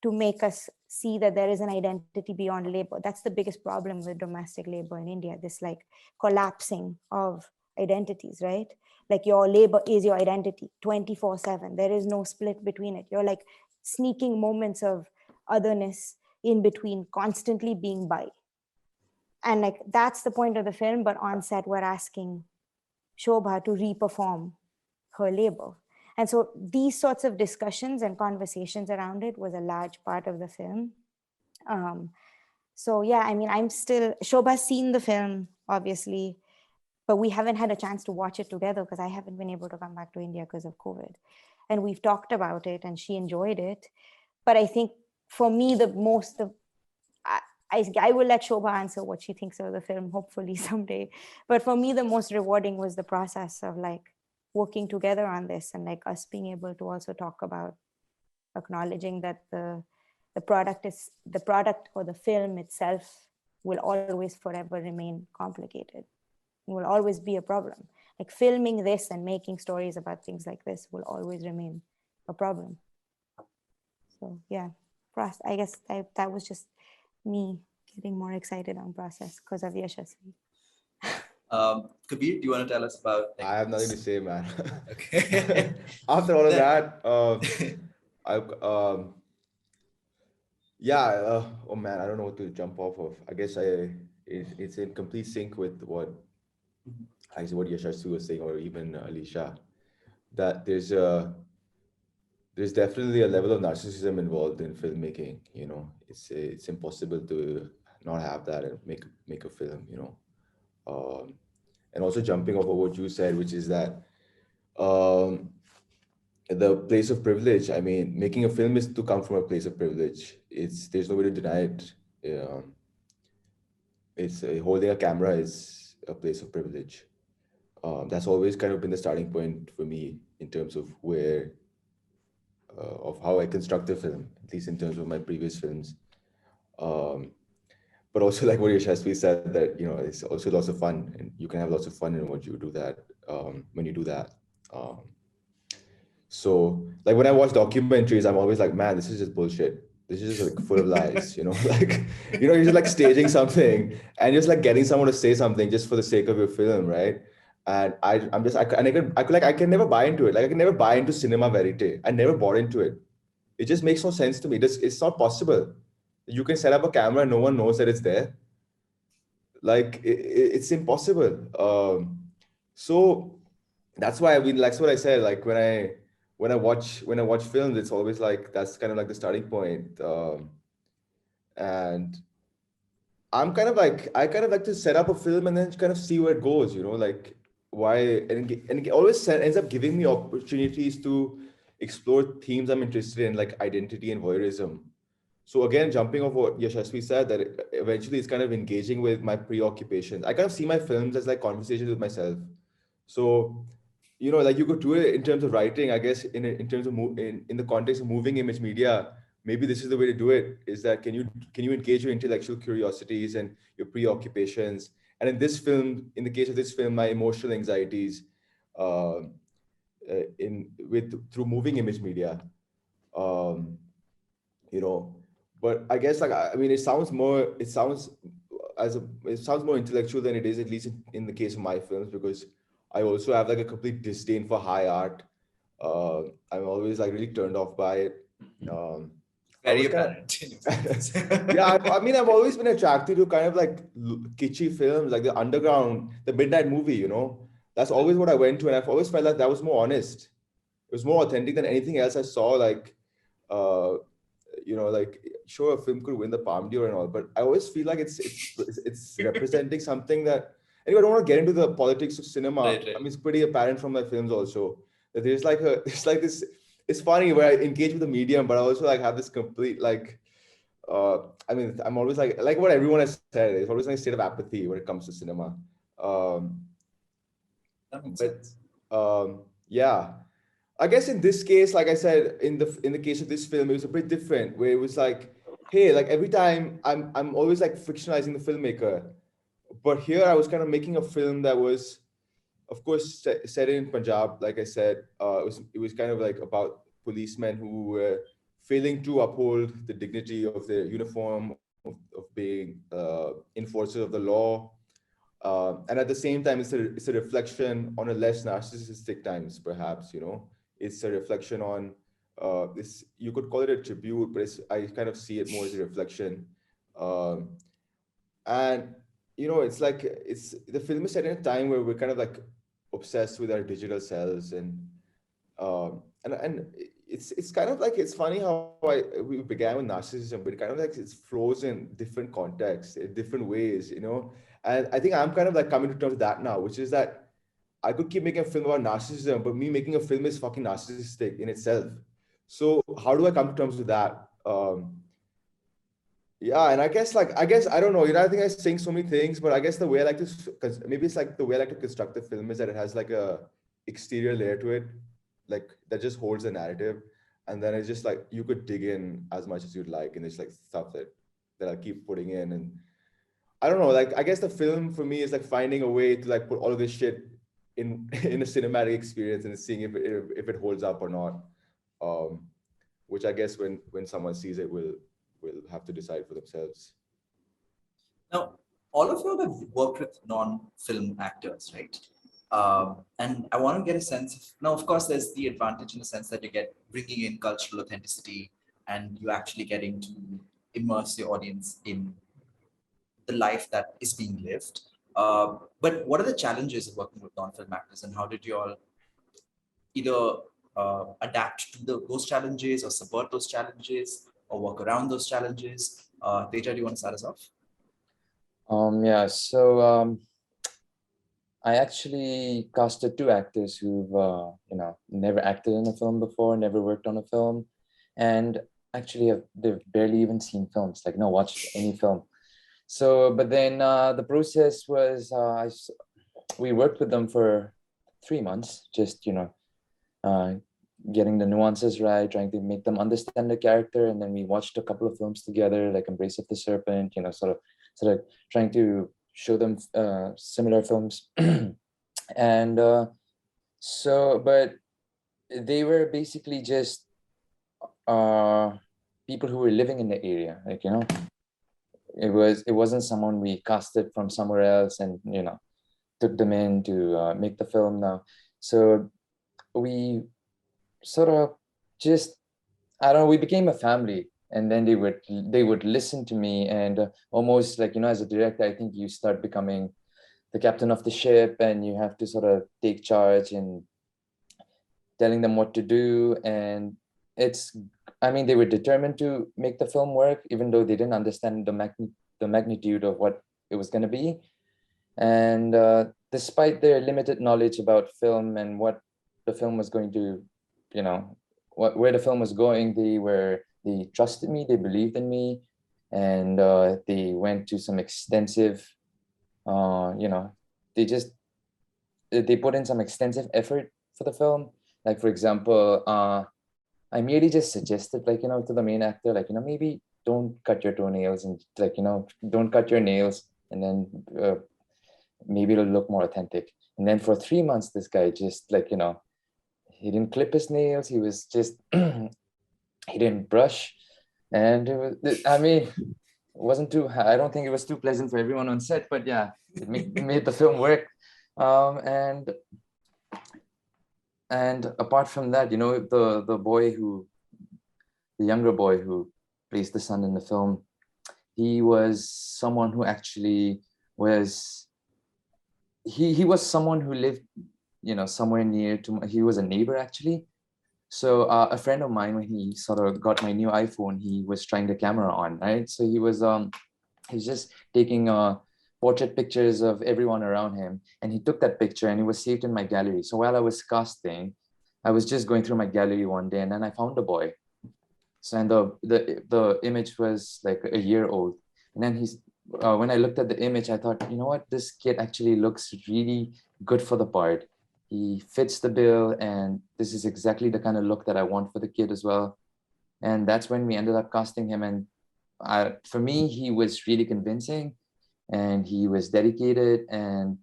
to make us see that there is an identity beyond labor. That's the biggest problem with domestic labor in India, this like collapsing of identities, right? Like, your labor is your identity 24/7. There is no split between it. You're like sneaking moments of otherness in between, constantly being by. And like, that's the point of the film. But on set, we're asking Shobha to reperform her labor. And so these sorts of discussions and conversations around it was a large part of the film. So yeah, I mean, Shobha's seen the film, obviously, but we haven't had a chance to watch it together because I haven't been able to come back to India because of COVID. And we've talked about it and she enjoyed it. But I think for me, I will let Shobha answer what she thinks of the film, hopefully someday. But for me, the most rewarding was the process of like working together on this, and like us being able to also talk about acknowledging that the product or the film itself will always forever remain complicated. It will always be a problem. Like filming this and making stories about things like this will always remain a problem. So yeah, I guess that was just me getting more excited on process because of Yashasvi. Kabir, do you want to tell us about? I have nothing to say, man. Okay. After all of Then- that, yeah. Oh man, I don't know what to jump off of. I guess it's in complete sync with what what Yashasvi was saying, or even Alisha, that there's definitely a level of narcissism involved in filmmaking. You know, it's impossible to not have that and make a film. You know, and also jumping off of what you said, which is that um, the place of privilege. I mean, making a film is to come from a place of privilege. There's no way to deny it. It's holding a camera is a place of privilege. That's always kind of been the starting point for me in terms of where of how I construct a film, at least in terms of my previous films. But also, like what Yashasvi said, that it's also lots of fun, and you can have lots of fun in what you do that when you do that. So, like when I watch documentaries, I'm always like, man, this is just bullshit. This is just like full of lies, like, you're just like staging something and just like getting someone to say something just for the sake of your film, right? And I can never buy into it. Like I can never buy into cinema verite. I never bought into it. It just makes no sense to me. It's not possible. You can set up a camera and no one knows that it's there. Like it's impossible. So that's why that's what I said. Like when I watch films, it's always like that's kind of like the starting point. And I kind of like to set up a film and then kind of see where it goes. Like why and it always ends up giving me opportunities to explore themes I'm interested in, like identity and voyeurism. So again, jumping off what Yashasvi said, that eventually it's kind of engaging with my preoccupations. I kind of see my films as like conversations with myself. So, like you could do it in terms of writing, I guess, in terms of in the context of moving image media. Maybe this is the way to do it. Is that can you engage your intellectual curiosities and your preoccupations? And in the case of this film, my emotional anxieties, through moving image media. Um, but I guess I mean it sounds more intellectual than it is, at least in the case of my films, because I also have like a complete disdain for high art. I'm always like really turned off by it. Very apparent. Yeah, I mean, I've always been attracted to kind of like kitschy films, like the underground, the midnight movie. That's always what I went to, and I've always felt like that was more honest. It was more authentic than anything else I saw. Like, like sure, a film could win the Palme d'Or and all, but I always feel like it's representing something that. Anyway, I don't want to get into the politics of cinema. Right. I mean, it's pretty apparent from my films also that there's like this. It's funny where I engage with the medium, but I also like have this complete like. I mean, I'm always like what everyone has said. It's always like a state of apathy when it comes to cinema. That makes sense. Yeah. I guess in this case, like I said, in the case of this film, it was a bit different, where it was like, hey, like every time I'm always like fictionalizing the filmmaker, but here I was kind of making a film that was, of course, set in Punjab. Like I said, it was kind of like about policemen who were failing to uphold the dignity of their uniform, of being enforcers of the law. And at the same time, it's a reflection on a less narcissistic times, perhaps, It's a reflection on this, you could call it a tribute, but I kind of see it more as a reflection. And, it's like, the film is set in a time where we're kind of like obsessed with our digital selves, and it's kind of like, it's funny how we began with narcissism, but it kind of like it flows in different contexts, in different ways, And I think I'm kind of like coming to terms with that now, which is that I could keep making a film about narcissism, but me making a film is fucking narcissistic in itself. So how do I come to terms with that? Yeah, and I guess I don't know. I think I'm saying so many things, but I guess the way I like to, because maybe it's like the way I like to construct the film is that it has like exterior layer to it, like that just holds the narrative. And then it's just like you could dig in as much as you'd like, and it's like stuff that I keep putting in. And I don't know, like I guess the film for me is like finding a way to like put all of this shit in in a cinematic experience and seeing if it holds up or not. Um, which I guess when someone sees it will have to decide for themselves. Now, all of you have worked with non-film actors, right? And I want to get a sense of, now, of course, there's the advantage in the sense that you get bringing in cultural authenticity and you actually getting to immerse your audience in the life that is being lived. But what are the challenges of working with non-film actors, and how did you all either adapt to those challenges or support those challenges or work around those challenges? Teja, do you want to start us off? Yeah, so I actually casted two actors who've never acted in a film before, never worked on a film, and actually they've barely even seen films, like no watched any film. So, but then the process was we worked with them for 3 months, just getting the nuances right, trying to make them understand the character, and then we watched a couple of films together, like Embrace of the Serpent, sort of trying to show them similar films. And but they were basically just people who were living in the area, like it wasn't someone we casted from somewhere else and took them in to make the film now. So we sort of just, I don't know, we became a family, and then they would listen to me, and almost like as a director, I think you start becoming the captain of the ship, and you have to sort of take charge and telling them what to do. And they were determined to make the film work, even though they didn't understand the magnitude of what it was going to be. And despite their limited knowledge about film and what the film was going to, where the film was going, they trusted me, they believed in me, and they went to some extensive, they put in some extensive effort for the film. Like, for example, I merely just suggested, to the main actor, maybe don't cut your toenails, and don't cut your nails, and then maybe it'll look more authentic. And then for 3 months, this guy just he didn't clip his nails. He was just, he didn't brush. And it wasn't too, I don't think it was too pleasant for everyone on set, but yeah, it made the film work. And apart from that, the younger boy who plays the son in the film, he was someone who actually was, he was someone who lived, somewhere near to, he was a neighbor actually. So a friend of mine, when he sort of got my new iPhone, he was trying the camera on, right? So he was just taking portrait pictures of everyone around him, and he took that picture and it was saved in my gallery. So while I was casting, I was just going through my gallery one day, and then I found the boy. So, and the image was like a year old, and then when I looked at the image, I thought, you know what, this kid actually looks really good for the part. He fits the bill, and this is exactly the kind of look that I want for the kid as well. And that's when we ended up casting him. And for me, he was really convincing, and he was dedicated, and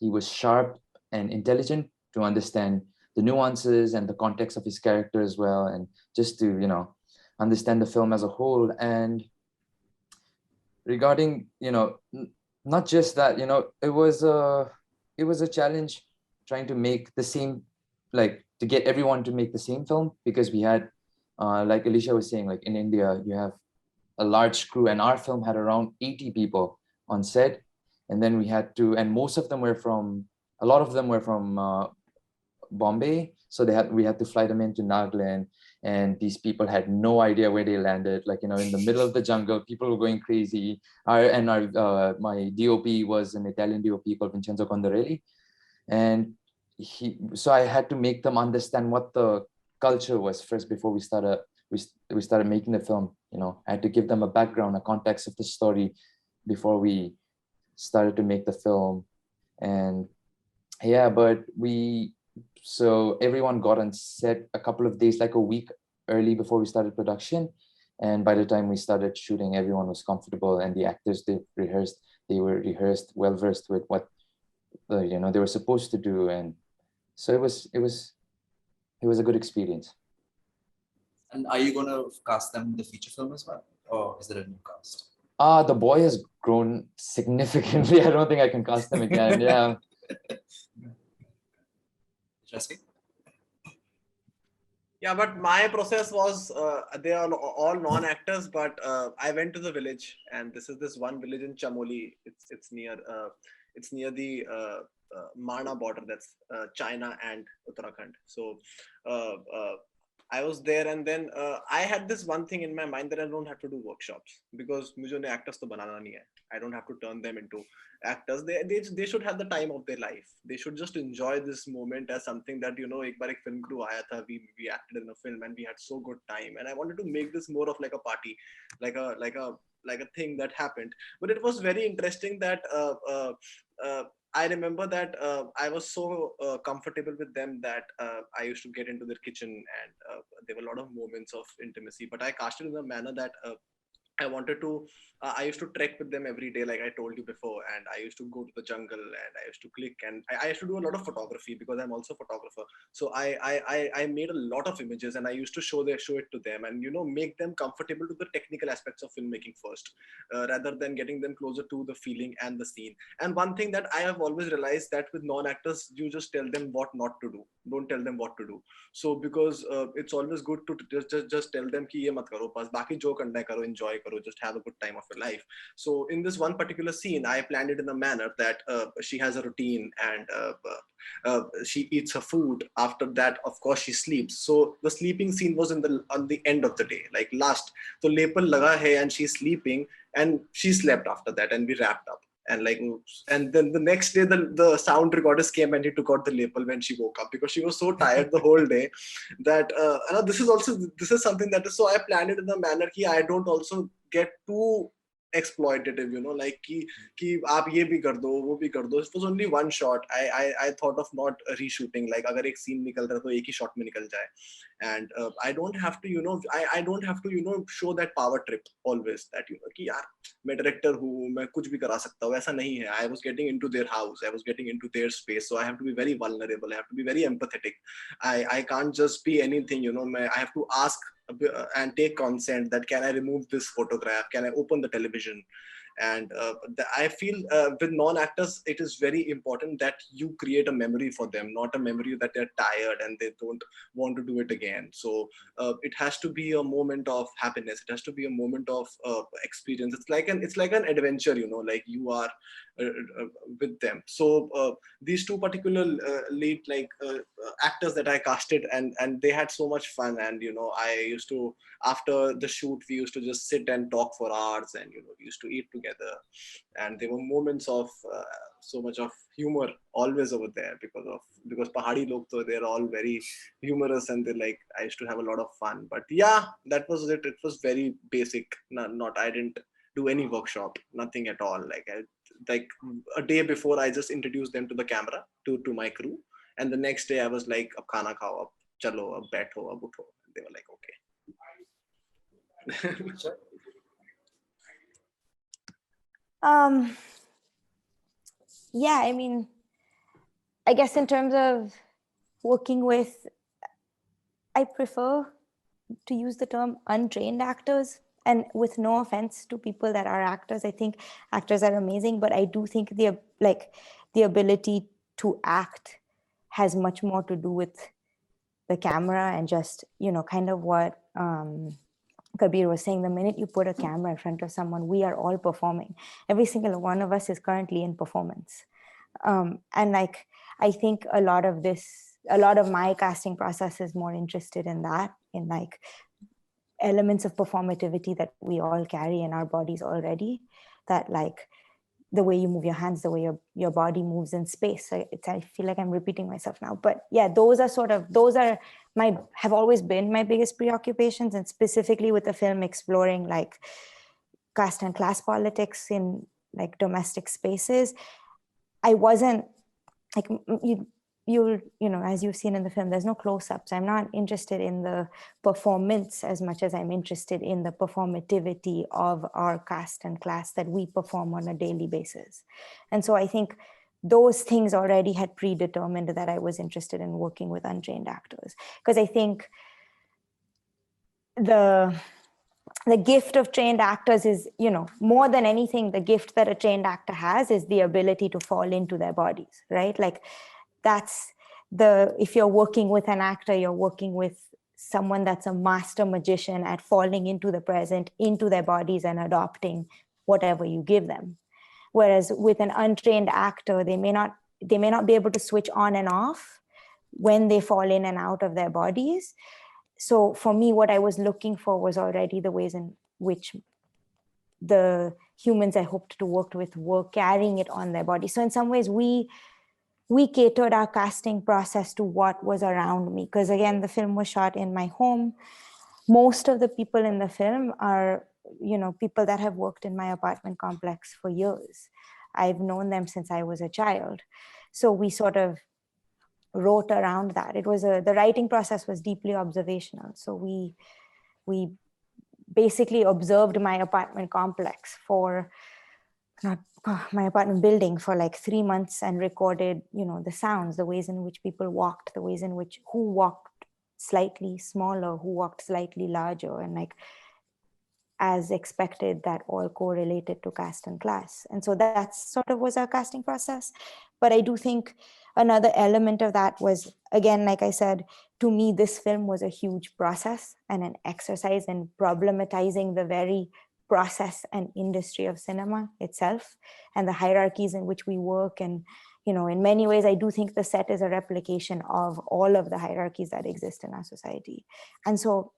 he was sharp and intelligent to understand the nuances and the context of his character as well, and just to understand the film as a whole. And regarding not just that, it was a challenge trying to make the same, like to get everyone to make the same film, because we had like Alisha was saying, like in India you have a large crew, and our film had around 80 people on set. And then we had to, and most of them were from, a lot of them were from Bombay. So we had to fly them into Nagaland, and these people had no idea where they landed, in the middle of the jungle. People were going crazy. My DOP was an Italian DOP called Vincenzo Condorelli, and so I had to make them understand what the culture was first before we started making the film. I had to give them a background, a context of the story before we started to make the film. And Yeah, but so everyone got on set a couple of days, like a week early before we started production. And by the time we started shooting, everyone was comfortable, and the actors, they were rehearsed, well versed with what they were supposed to do. And so it was a good experience. And are you going to cast them in the feature film as well? Or is there a new cast? The boy has grown significantly. I don't think I can cast him again. Yeah. Yashasvi? Yeah, but my process was they are all non-actors, but I went to the village, and this is this one village in Chamoli. It's near the Mana border. That's China and Uttarakhand. So uh, uh, I was there, and then I had this one thing in my mind that I don't have to do workshops because मुझे उन्हें actors तो बनाना नहीं है. I don't have to turn them into actors. They should have the time of their life. They should just enjoy this moment as something that एक बार एक film crew आया था. We acted in a film and we had so good time. And I wanted to make this more of like a party, like a thing that happened. But it was very interesting that I remember that I was so comfortable with them that I used to get into their kitchen, and there were a lot of moments of intimacy. But I cast it in a manner that I wanted to. I used to trek with them every day, like I told you before, and I used to go to the jungle, and I used to click, and I used to do a lot of photography because I'm also a photographer. So I made a lot of images, and I used to show it to them, and make them comfortable to the technical aspects of filmmaking first, rather than getting them closer to the feeling and the scene. And one thing that I have always realized that with non-actors, you just tell them what not to do. Don't tell them what to do. So because it's always good to just tell them कि ये मत करो, बस बाकी जो करना है करो, enjoy करो, just have a good time of your life. So in this one particular scene, I planned it in a manner that she has a routine, and she eats her food. After that, of course, she sleeps. So the sleeping scene was on the end of the day, like last. So lepal laga hai and she's sleeping, and she slept after that, and we wrapped up. And then the next day the sound recorders came and he took out the label when she woke up because she was so tired the whole day that this is something that is, so I planned it in a manner that I don't also get too exploitative, like ki aap ye bhi kar do, wo bhi kar do. It was only one shot. I thought of not reshooting, like agar ek scene nikal raha hai to ek hi shot mein nikal jaye. And I don't have to I don't have to show that power trip always, that कि यार मैं director हूँ, मैं कुछ भी करा सकता हूँ. ऐसा नहीं है. I was getting into their house, I was getting into their space, so I have to be very vulnerable, I have to be very empathetic. I can't just be anything, I have to ask and take consent that can I remove this photograph, can I open the television. And I feel with non-actors it is very important that you create a memory for them, not a memory that they're tired and they don't want to do it again. So it has to be a moment of happiness, it has to be a moment of experience. It's like an adventure, like you are with them. So these two particular lead actors that I casted, and they had so much fun. And I used to, after the shoot, we used to just sit and talk for hours, and we used to eat together, and there were moments of so much of humor always over there because Pahadi log, so they're all very humorous, and they're like, I used to have a lot of fun. But yeah, that was it. It was very basic. Not I didn't do any workshop, nothing at all. Like a day before, I just introduced them to the camera, to my crew, and the next day I was like, ab khana khao, ab chalo, ab baitho, ab utho. They were like, okay. Yeah, I mean, I guess in terms of working with, I prefer to use the term untrained actors. And with no offense to people that are actors, I think actors are amazing, but I do think the ability to act has much more to do with the camera and just, kind of what Kabir was saying. The minute you put a camera in front of someone, we are all performing. Every single one of us is currently in performance. And I think a lot of my casting process is more interested in that, in elements of performativity that we all carry in our bodies already, that the way you move your hands, the way your body moves in space. So I feel like I'm repeating myself now, but yeah, those have always been my biggest preoccupations, and specifically with the film exploring caste and class politics in domestic spaces. I wasn't like you know, as you've seen in the film, there's no close-ups. I'm not interested in the performance as much as I'm interested in the performativity of our cast and class that we perform on a daily basis. And so I think those things already had predetermined that I was interested in working with untrained actors, because I think the gift of trained actors is, you know, more than anything, the gift that a trained actor has is the ability to fall into their bodies, right? Like that's if you're working with an actor, you're working with someone that's a master magician at falling into the present, into their bodies, and adopting whatever you give them. Whereas with an untrained actor, they may not be able to switch on and off when they fall in and out of their bodies. So for me, what I was looking for was already the ways in which the humans I hoped to work with were carrying it on their body. So in some ways, we catered our casting process to what was around me. Because again, the film was shot in my home. Most of the people in the film are, you know, people that have worked in my apartment complex for years. I've known them since I was a child. So we sort of wrote around that. It was the writing process was deeply observational. So we basically observed my apartment complex for my apartment building for like 3 months and recorded, you know, the sounds, the ways in which people walked, the ways in which who walked slightly smaller, who walked slightly larger, and like as expected, that all correlated to caste and class. And so that sort of was our casting process. But I do think another element of that was, again, like I said, to me, this film was a huge process and an exercise in problematizing the very process and industry of cinema itself and the hierarchies in which we work. And, you know, in many ways, I do think the set is a replication of all of the hierarchies that exist in our society. And so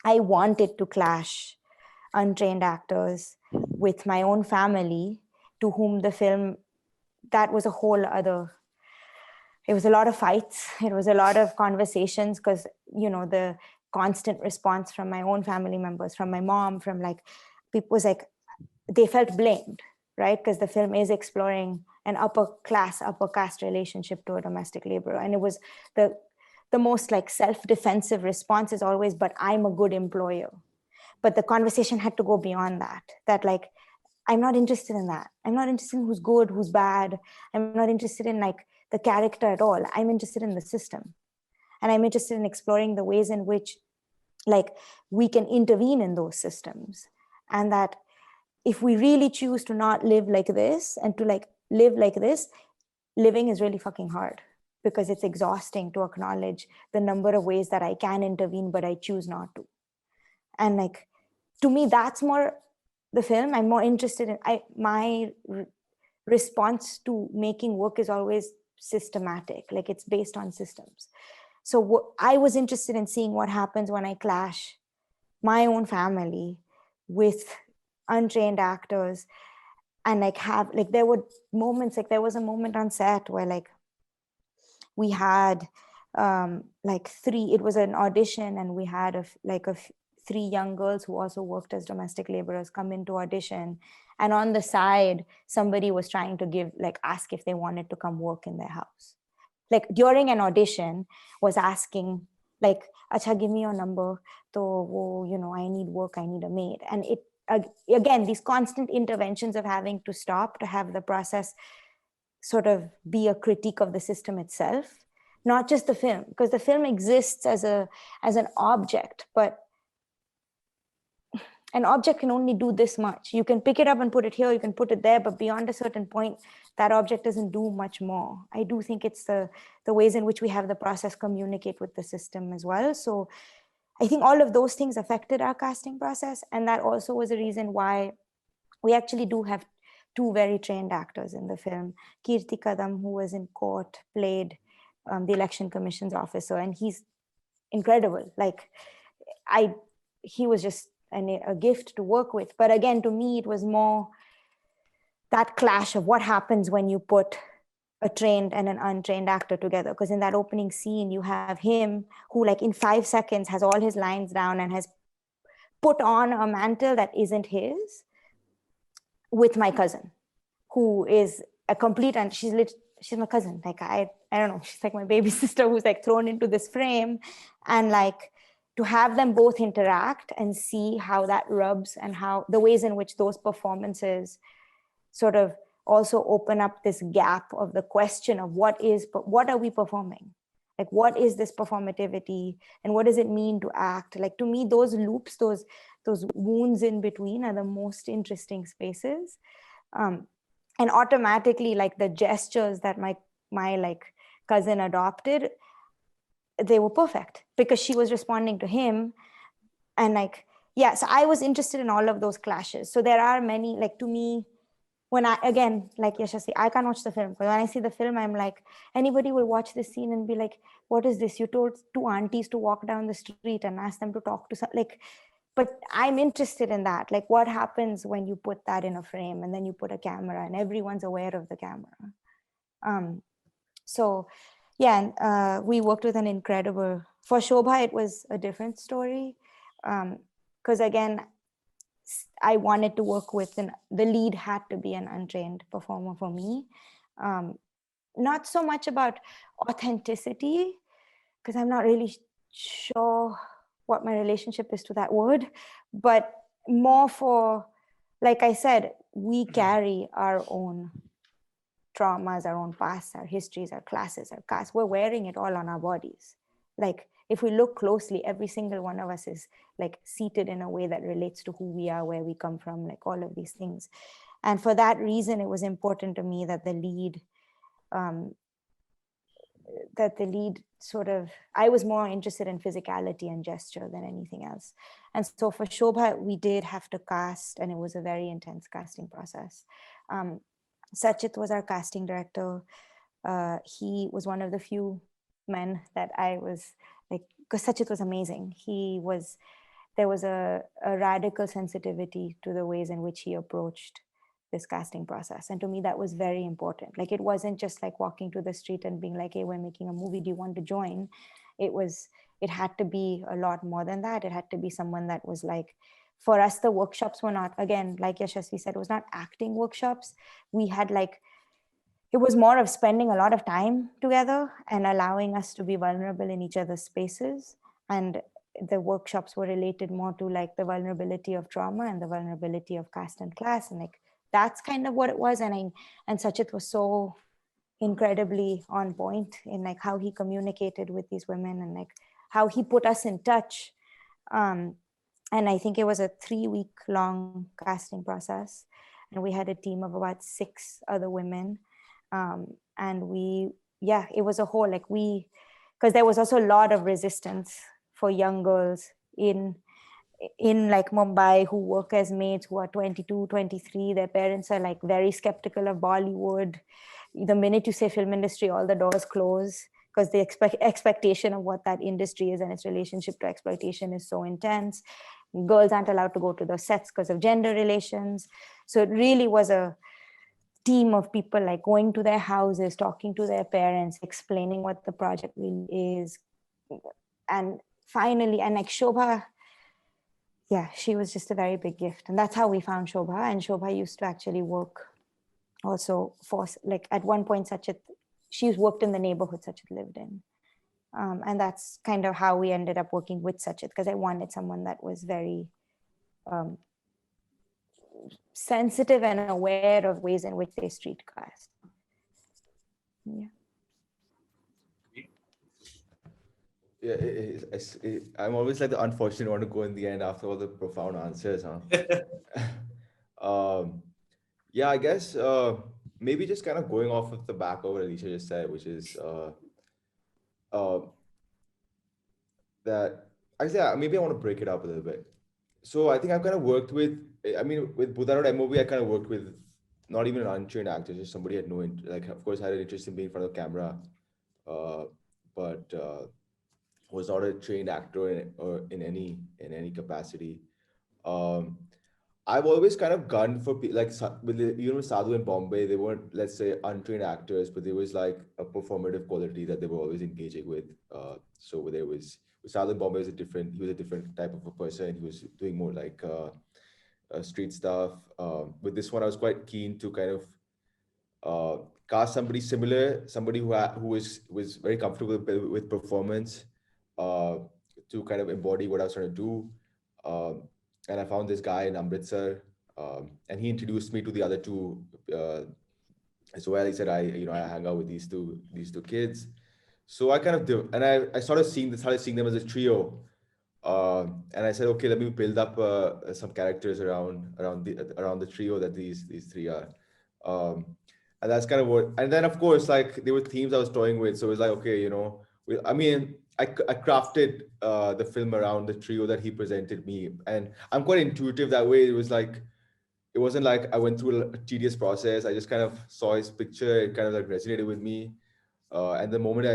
I wanted to clash untrained actors with my own family, to whom the film, that was a whole other, it was a lot of fights, it was a lot of conversations, because, you know, the constant response from my own family members, from my mom, from like people, was like they felt blamed, right? Because the film is exploring an upper caste relationship to a domestic laborer, and it was the most like self-defensive response is always, but I'm a good employer. But the conversation had to go beyond that like, I'm not interested in that. I'm not interested in who's good, who's bad. I'm not interested in like the character at all. I'm interested in the system. And I'm interested in exploring the ways in which like we can intervene in those systems. And that if we really choose to not live like this and to like live like this, living is really fucking hard, because it's exhausting to acknowledge the number of ways that I can intervene, but I choose not to. And like, to me, that's more the film. I'm more interested in, my response to making work is always systematic, like it's based on systems. So I was interested in seeing what happens when I clash my own family with untrained actors, and like have, like there were moments, like there was a moment on set where like we had like it was an audition, and we had three young girls who also worked as domestic laborers come into audition, and on the side somebody was trying to ask if they wanted to come work in their house, like during an audition, was asking like, acha, give me your number, so you know, I need work, I need a maid. And it again, these constant interventions of having to stop to have the process sort of be a critique of the system itself, not just the film, because the film exists as an object, but an object can only do this much. You can pick it up and put it here, you can put it there, but beyond a certain point, that object doesn't do much more. I do think it's the ways in which we have the process communicate with the system as well. So I think all of those things affected our casting process. And that also was a reason why we actually do have two very trained actors in the film. Kirti Kadam, who was in court, played the election commission's officer, and he's incredible. Like he was just a gift to work with. But again, to me, it was more that clash of what happens when you put a trained and an untrained actor together. Because in that opening scene, you have him who like in 5 seconds has all his lines down and has put on a mantle that isn't his, with my cousin, who is a complete, and she's she's my cousin. Like I don't know, she's like my baby sister who's like thrown into this frame, and like to have them both interact and see how that rubs and how the ways in which those performances sort of also open up this gap of the question of what are we performing? Like, what is this performativity and what does it mean to act? Like, to me, those loops, those wounds in between are the most interesting spaces. And automatically, like the gestures that my like cousin adopted, they were perfect because she was responding to him. And like, yeah, so I was interested in all of those clashes. So there are many, like, to me, when I, again, like Yashasvi, I can't watch the film, but when I see the film, I'm like, anybody will watch this scene and be like, what is this? You told two aunties to walk down the street and ask them to talk to some, like, but I'm interested in that. Like, what happens when you put that in a frame and then you put a camera and everyone's aware of the camera? So yeah, and we worked with an incredible, for Shobha, it was a different story. Because again, I wanted to work with, the lead had to be an untrained performer for me. Not so much about authenticity, because I'm not really sure what my relationship is to that word, but more for, like I said, we carry our own traumas, our own pasts, our histories, our classes, our castes. We're wearing it all on our bodies. Like, if we look closely, every single one of us is like seated in a way that relates to who we are, where we come from, like all of these things. And for that reason, it was important to me that the lead, sort of, I was more interested in physicality and gesture than anything else. And so for Shobha, we did have to cast, and it was a very intense casting process. Sachit was our casting director. He was one of the few men that I was like, because Sachit was amazing. There was a radical sensitivity to the ways in which he approached this casting process. And to me, that was very important. Like, it wasn't just like walking to the street and being like, hey, we're making a movie, do you want to join? It had to be a lot more than that. It had to be someone that was like, for us, the workshops were not, again, like Yashasvi said, it was not acting workshops. We had like, it was more of spending a lot of time together and allowing us to be vulnerable in each other's spaces. And the workshops were related more to like the vulnerability of trauma and the vulnerability of caste and class. And like, that's kind of what it was. And Sachit was so incredibly on point in like how he communicated with these women and like how he put us in touch. And I think it was a 3-week long casting process. And we had a team of about 6 other women. And it was a whole, like because there was also a lot of resistance for young girls in like Mumbai who work as maids, who are 22, 23. Their parents are like very skeptical of Bollywood. The minute you say film industry, all the doors close because the expectation of what that industry is and its relationship to exploitation is so intense. Girls aren't allowed to go to the sets because of gender relations. So it really was a team of people like going to their houses, talking to their parents, explaining what the project really is. And finally, and like Shobha, yeah, she was just a very big gift. And that's how we found Shobha. And Shobha used to actually work also for, like, at one point, she's worked in the neighborhood Sachit lived in. And that's kind of how we ended up working with Sachit, because I wanted someone that was very sensitive and aware of ways in which they street cast. Yeah. Yeah, I'm always like the unfortunate one to go in the end after all the profound answers, huh? Yeah, I guess maybe just kind of going off of the back of what Alisha just said, which is that maybe I want to break it up a little bit. So I think I've kind of worked with, I mean, with Buddha MOV, I kind of worked with not even an untrained actor, just somebody had like, of course, had an interest in being in front of the camera, but was not a trained actor in any capacity. I've always kind of gone for like with Sadhu in Bombay, they weren't, let's say, untrained actors, but there was like a performative quality that they were always engaging with. So there was, with Sadhu in Bombay he was a different type of a person. He was doing more like street stuff. With this one, I was quite keen to kind of cast somebody similar, somebody who was very comfortable with performance, uh, to kind of embody what I was trying to do. And I found this guy in Amritsar, and he introduced me to the other two as well. He said, I hang out with these two kids. So I kind of do, and I started seeing them as a trio. And I said, okay, let me build up some characters around the trio that these three are. And that's kind of what. And then of course, like there were themes I was toying with, so it was like, okay, I mean, I crafted the film around the trio that he presented me, and I'm quite intuitive that way. It wasn't like I went through a tedious process. I just kind of saw his picture. It kind of like resonated with me. And the moment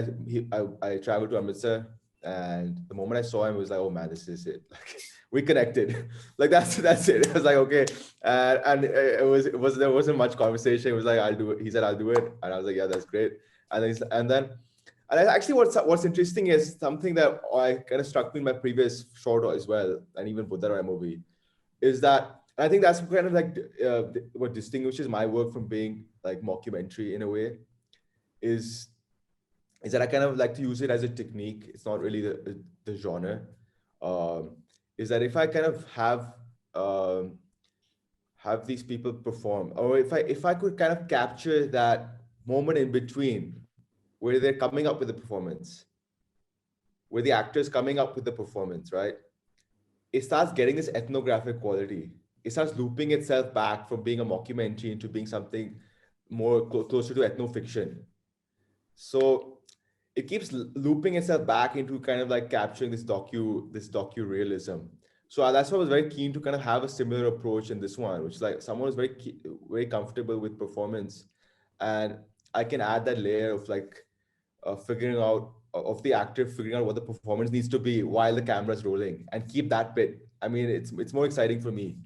I traveled to Amritsar, and the moment I saw him, it was like, oh man, this is it. Like we connected. Like that's it. I was like, okay. And there wasn't much conversation. It was like, I'll do it. He said, I'll do it. And I was like, yeah, that's great. Actually what's interesting is something that I kind of struck me in my previous short as well, and even Buddha movie, is that, and I think that's kind of like what distinguishes my work from being like mockumentary in a way, is that I kind of like to use it as a technique. It's not really the genre. Is that if I kind of have these people perform, or if I could kind of capture that moment in between where they're coming up with the performance, where the actor's coming up with the performance, right? It starts getting this ethnographic quality. It starts looping itself back from being a mockumentary into being something more closer to ethnofiction. So it keeps looping itself back into kind of like capturing this docu realism. So that's why I was very keen to kind of have a similar approach in this one, which is like someone who's very comfortable with performance, and I can add that layer of like figuring out of the actor figuring out what the performance needs to be while the camera's rolling, and keep that bit. I mean, it's more exciting for me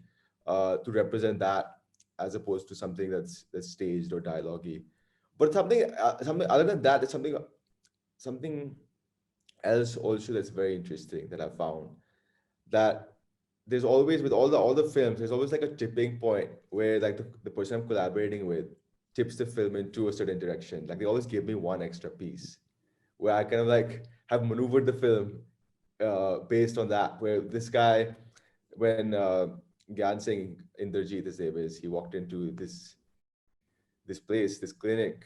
to represent that as opposed to something that's staged or dialogue-y. But something other than that, it's something else also that's very interesting that I found, that there's always, with all the films, there's always like a tipping point where like the person I'm collaborating with tips the film into a certain direction. Like they always give me one extra piece where I kind of like have maneuvered the film based on that. Where this guy, when Gyan Singh Inderjeet, his name is, he walked into this place, this clinic,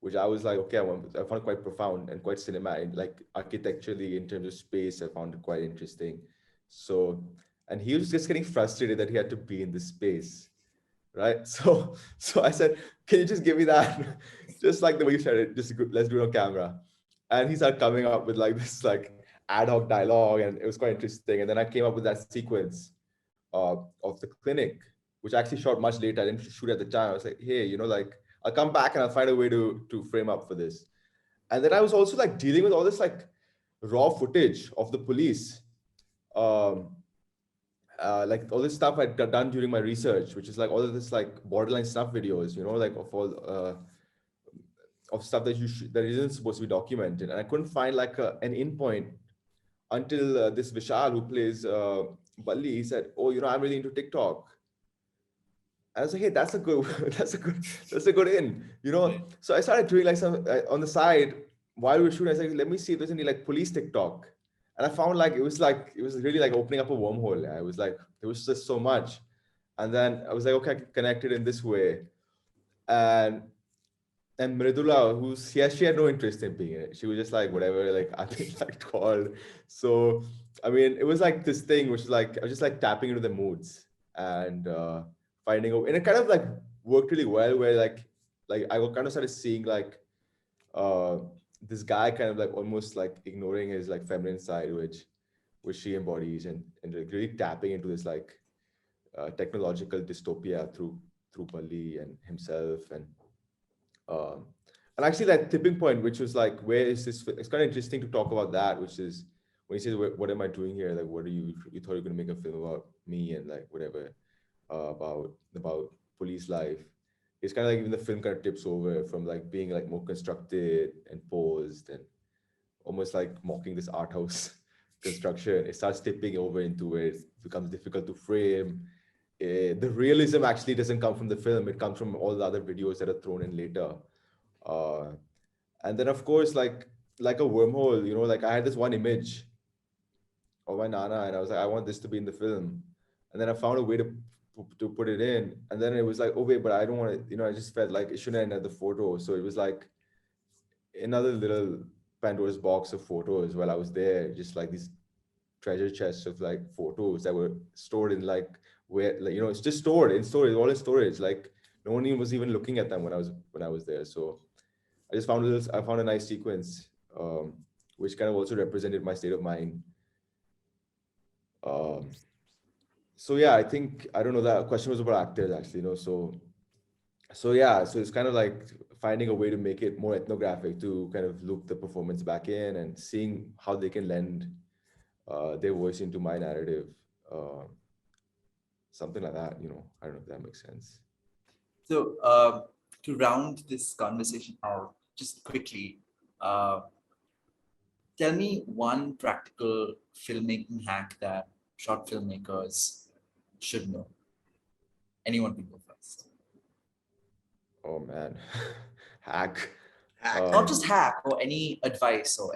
which I was like, okay, I found it quite profound and quite cinematic, like architecturally in terms of space. I found it quite interesting. So, and he was just getting frustrated that he had to be in this space, right? So I said, can you just give me that? Just like the way you said it, let's do it on camera. And he started coming up with like this like ad hoc dialogue, and it was quite interesting. And then I came up with that sequence of the clinic, which I actually shot much later. I didn't shoot at the time. I was like, hey, like I'll come back and I'll find a way to frame up for this. And then I was also like dealing with all this like raw footage of the police, like all this stuff I'd done during my research, which is like all of this like borderline snuff videos, like of all of stuff that that isn't supposed to be documented. And I couldn't find like an in point until this Vishal, who plays Balli, he said, oh, I'm really into TikTok. I was like, hey, that's a good in, So I started doing like some on the side while we were shooting. I was like, let me see if there's any like police TikTok, and I found like it was really like opening up a wormhole. I was like, there was just so much, and then I was like, okay, I can connect it in this way, and Mridula, she had no interest in being in it. She was just like, whatever, like I think like called. So I mean, it was like this thing, which is like I was just like tapping into the moods and finding out, and it kind of like worked really well. Where like I kind of started seeing like this guy kind of like almost like ignoring his like feminine side, which she embodies, and like really tapping into this like technological dystopia through Bali and himself, and actually that tipping point, which was like, where is this? It's kind of interesting to talk about that, which is when he says, what am I doing here? Like, what are you thought you were going to make a film about me and like whatever, about police life. It's kind of like even the film kind of tips over from like being like more constructed and posed and almost like mocking this art house construction. It starts tipping over into where it becomes difficult to frame. The realism actually doesn't come from the film. It comes from all the other videos that are thrown in later. Uh, and then of course, like a wormhole, you know, like I had this one image of my Nana, and I was like, I want this to be in the film. And then I found a way to put it in. And then it was like, oh wait, but I don't want it, you know, I just felt like it shouldn't end at the photo. So it was like another little Pandora's box of photos while I was there, just like these treasure chests of like photos that were stored in like where, like, you know, it's just stored in storage, all in storage. Like no one even was even looking at them when I was there. So I found a nice sequence, which kind of also represented my state of mind. Um, so yeah, I think, I don't know, that question was about actors actually, you know. So yeah, so it's kind of like finding a way to make it more ethnographic, to kind of loop the performance back in and seeing how they can lend their voice into my narrative, uh, something like that, you know. I don't know if that makes sense. So to round this conversation out, just quickly, tell me one practical filmmaking hack that short filmmakers should know. Anyone can go first. Oh man, hack. Not just hack or any advice or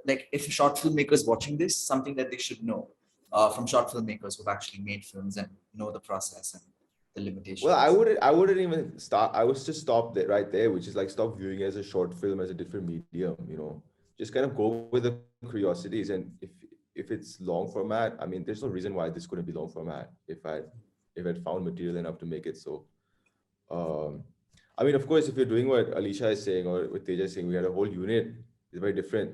like if a short filmmaker is watching this, something that they should know from short filmmakers who've actually made films and know the process and the limitations. Well, I wouldn't even start. I would just stop there, right there, which is like stop viewing it as a short film as a different medium. You know, just kind of go with the curiosities. And if it's long format, I mean, there's no reason why this couldn't be long format if I'd found material enough to make it so. I mean, of course, if you're doing what Alisha is saying or what Teja is saying, we had a whole unit. It's very different.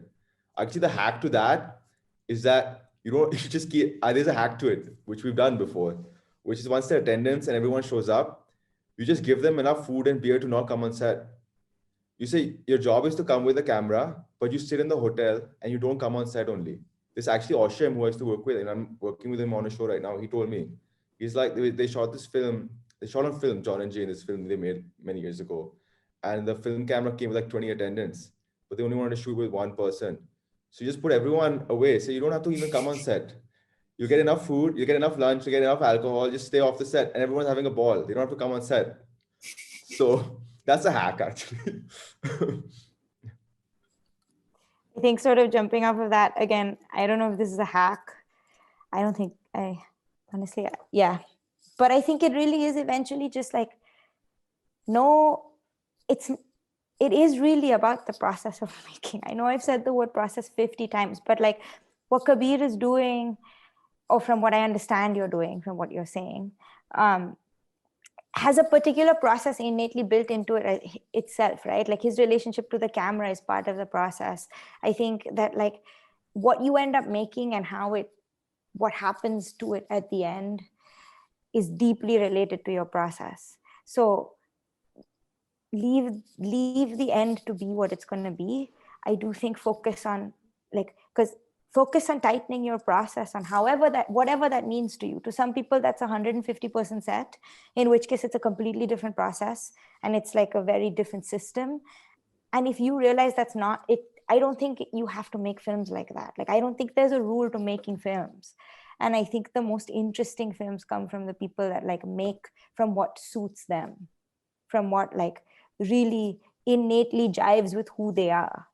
Actually, the hack to that is that you just keep. There's a hack to it, which we've done before, which is once the attendance and everyone shows up, you just give them enough food and beer to not come on set. You say your job is to come with a camera, but you sit in the hotel and you don't come on set only. This actually Oshem, who I used to work with, and I'm working with him on a show right now. He told me, he's like, they shot this film. They shot on film, John and Jane, this film they made many years ago. And the film camera came with like 20 attendants, but they only wanted to shoot with one person. So you just put everyone away. So you don't have to even come on set. You get enough food, you get enough lunch, you get enough alcohol, just stay off the set and everyone's having a ball. They don't have to come on set. So that's a hack actually. I think sort of jumping off of that again, I don't know if this is a hack. I don't think honestly, yeah. But I think it really is eventually just like, no, it is really about the process of making. I know I've said the word process 50 times, but like what Kabir is doing, or from what I understand you're doing, from what you're saying, has a particular process innately built into it itself, right? Like his relationship to the camera is part of the process. I think that like what you end up making and what happens to it at the end is deeply related to your process. So leave the end to be what it's going to be. I do think focus on tightening your process on whatever that means to you. To some people, that's 150% set, in which case it's a completely different process and it's like a very different system. And if you realize that's not it, I don't think you have to make films like that. Like, I don't think there's a rule to making films. And I think the most interesting films come from the people that like make from what suits them, from what like really innately jives with who they are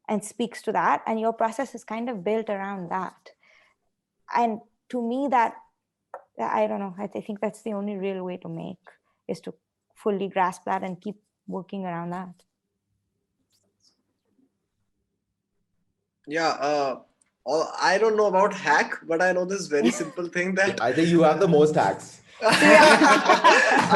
and speaks to that, and your process is kind of built around that. And to me, that I don't know, I think that's the only real way to make, is to fully grasp that and keep working around that. Yeah, I don't know about hack, but I know this very simple thing that I think you have the most hacks. I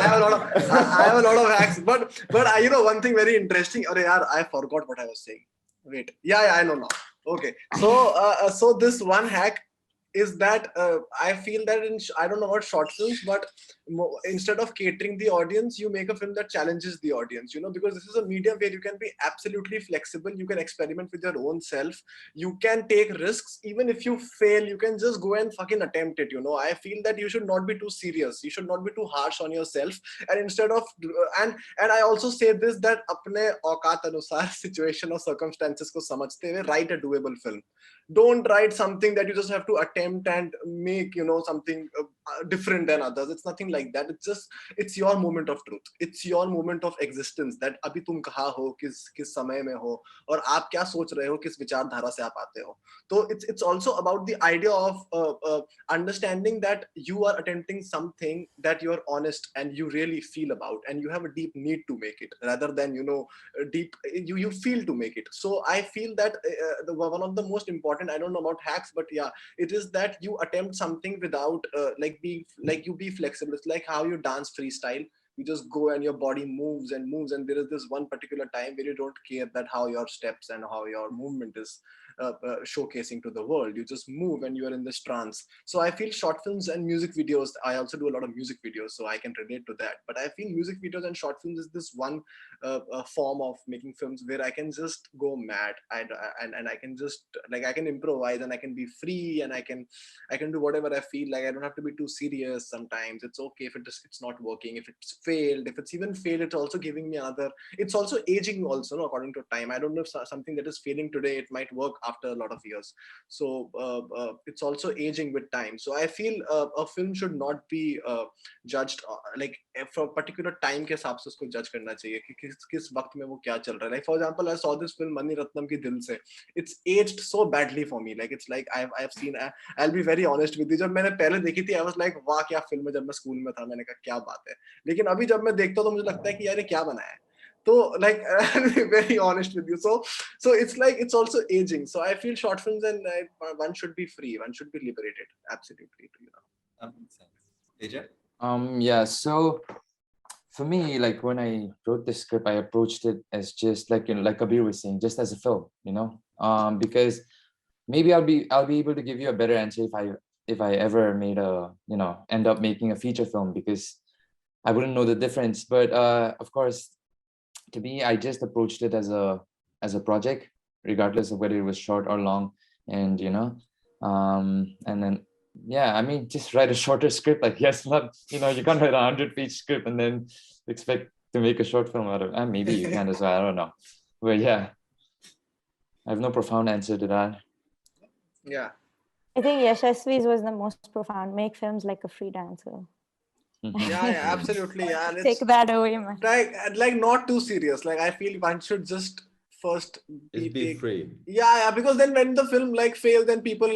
have a lot of hacks, but you know, one thing very interesting. I forgot what I was saying. Wait, yeah, I know now. Okay, so this one hack is that I feel that I don't know about short films, but instead of catering the audience, you make a film that challenges the audience, you know, because this is a medium where you can be absolutely flexible. You can experiment with your own self. You can take risks. Even if you fail, you can just go and fucking attempt it, you know. I feel that you should not be too serious. You should not be too harsh on yourself. And instead of, and I also say this, that apne auqat anusar situation or circumstances ko samajhte hue write a doable film. Don't write something that you just have to attempt and make, you know, something different than others. It's nothing like that. It's your moment of truth. It's your moment of existence, that अभी तुम कहाँ हो, किस समय में हो, और आप क्या सोच रहे हो, किस विचारधारा से आप आते हो. So it's also about the idea of understanding that you are attempting something that you're honest and you really feel about, and you have a deep need to make it, rather than you feel to make it. So I feel that one of the most important, I don't know about hacks, but yeah, it is that you attempt something without you be flexible. It's like how you dance freestyle. You just go and your body moves and moves, and there is this one particular time where you don't care that how your steps and how your movement is showcasing to the world. You just move and you are in this trance. So I feel short films and music videos, I also do a lot of music videos, so I can relate to that. But I feel music videos and short films is this one form of making films where I can just go mad, and I can just I can improvise, and I can be free, and I can do whatever I feel like. I don't have to be too serious. Sometimes it's okay if it's not working, if it's failed, if it's even failed, it's also giving me another, it's also aging also, no, according to time. I don't know if something that is failing today, it might work after a lot of years. So it's also aging with time. So I feel a film should not be judged for a particular time के हिसाब से उसको judge करना चाहिए कि किस वक्त में वो क्या चल रहा है. Like for example, I saw this film Mani Ratnam की दिल से. It's aged so badly for me. Like it's like I've seen, I'll be very honest with you, जब मैंने पहले देखी थी, I was like वाह क्या फिल्म है. जब मैं स्कूल में था मैंने कहा क्या बात है, लेकिन अभी जब मैं देखता हूँ तो मुझे लगता है कि यार ये क्या बनाया है. So I'll be very honest with you. So it's like it's also aging. So I feel short films and one should be free, one should be liberated, absolutely. That makes sense. Theja? Yeah, so for me, like when I wrote this script, I approached it as just like like Kabir was saying, just as a film, because maybe I'll be able to give you a better answer if I ever made end up making a feature film, because I wouldn't know the difference. But of course, to me, I just approached it as a project, regardless of whether it was short or long, and and then I mean, just write a shorter script. Like yes, not you can't write a 100-page script and then expect to make a short film out of it. And maybe you can as well. I don't know, but yeah, I have no profound answer to that. Yeah, I think Yashasvi's was the most profound. Make films like a free dancer. yeah, absolutely. Yeah, and Take that away, man. like not too serious. Like I feel one should just first be free. Yeah, because then when the film fails, then people,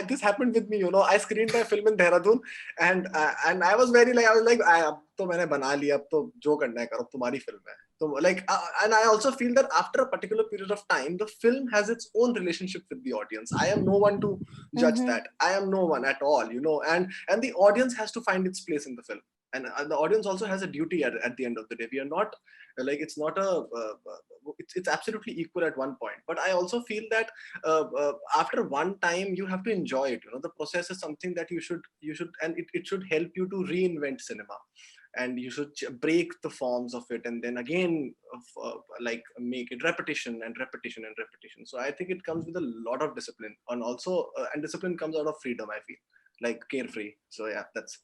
this happened with me. I screened my film in Dehradun, and I was very I was like, अब तो मैंने बना लिया, अब तो जो करना है करो, तुम्हारी film है. So and I also feel that after a particular period of time, the film has its own relationship with the audience. I am no one to judge that. I am no one at all, and the audience has to find its place in the film. And the audience also has a duty at the end of the day. We are not it's not it's absolutely equal at one point. But I also feel that after one time you have to enjoy it. The process is something that you should and it should help you to reinvent cinema. And you should break the forms of it, and then again make it repetition and repetition and repetition. So I think it comes with a lot of discipline, and also and discipline comes out of freedom, I feel, carefree. So yeah, that's.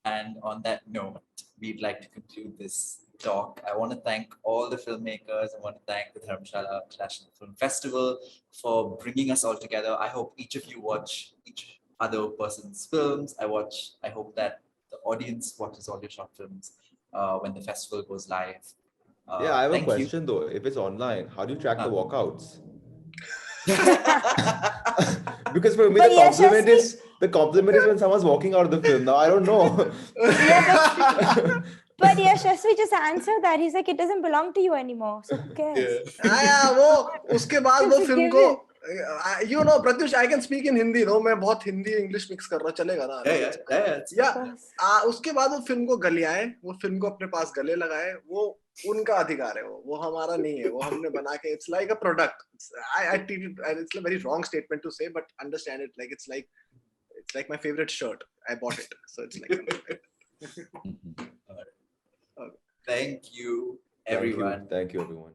And on that note, we'd like to conclude this talk. I want to thank all the filmmakers. I want to thank the Dharamshala International Film Festival for bringing us all together. I hope each of you watch each other person's films. I hope that the audience watches all your short films when the festival goes live. I have a question though. If it's online, how do you track the walkouts? Because for me, the compliment is when someone's walking out of the film. Now I don't know. But Yashasvi just answered that. He's like, it doesn't belong to you anymore. So who cares? उसके बाद वो film को Prathyush, I can speak in Hindi, मैं बहुत Hindi English mix कर रहा, चलेगा ना? उसके बाद वो फिल्म को गलियाए, वो फिल्म को अपने पास गले लगाए, वो उनका अधिकार है, वो हमारा नहीं है, वो हमने बना के. It's like a product. I treat it, it's a very wrong statement to say, but understand it it's like my favorite shirt. I bought it, so it's like something like that. Thank you, everyone. Thank you, everyone.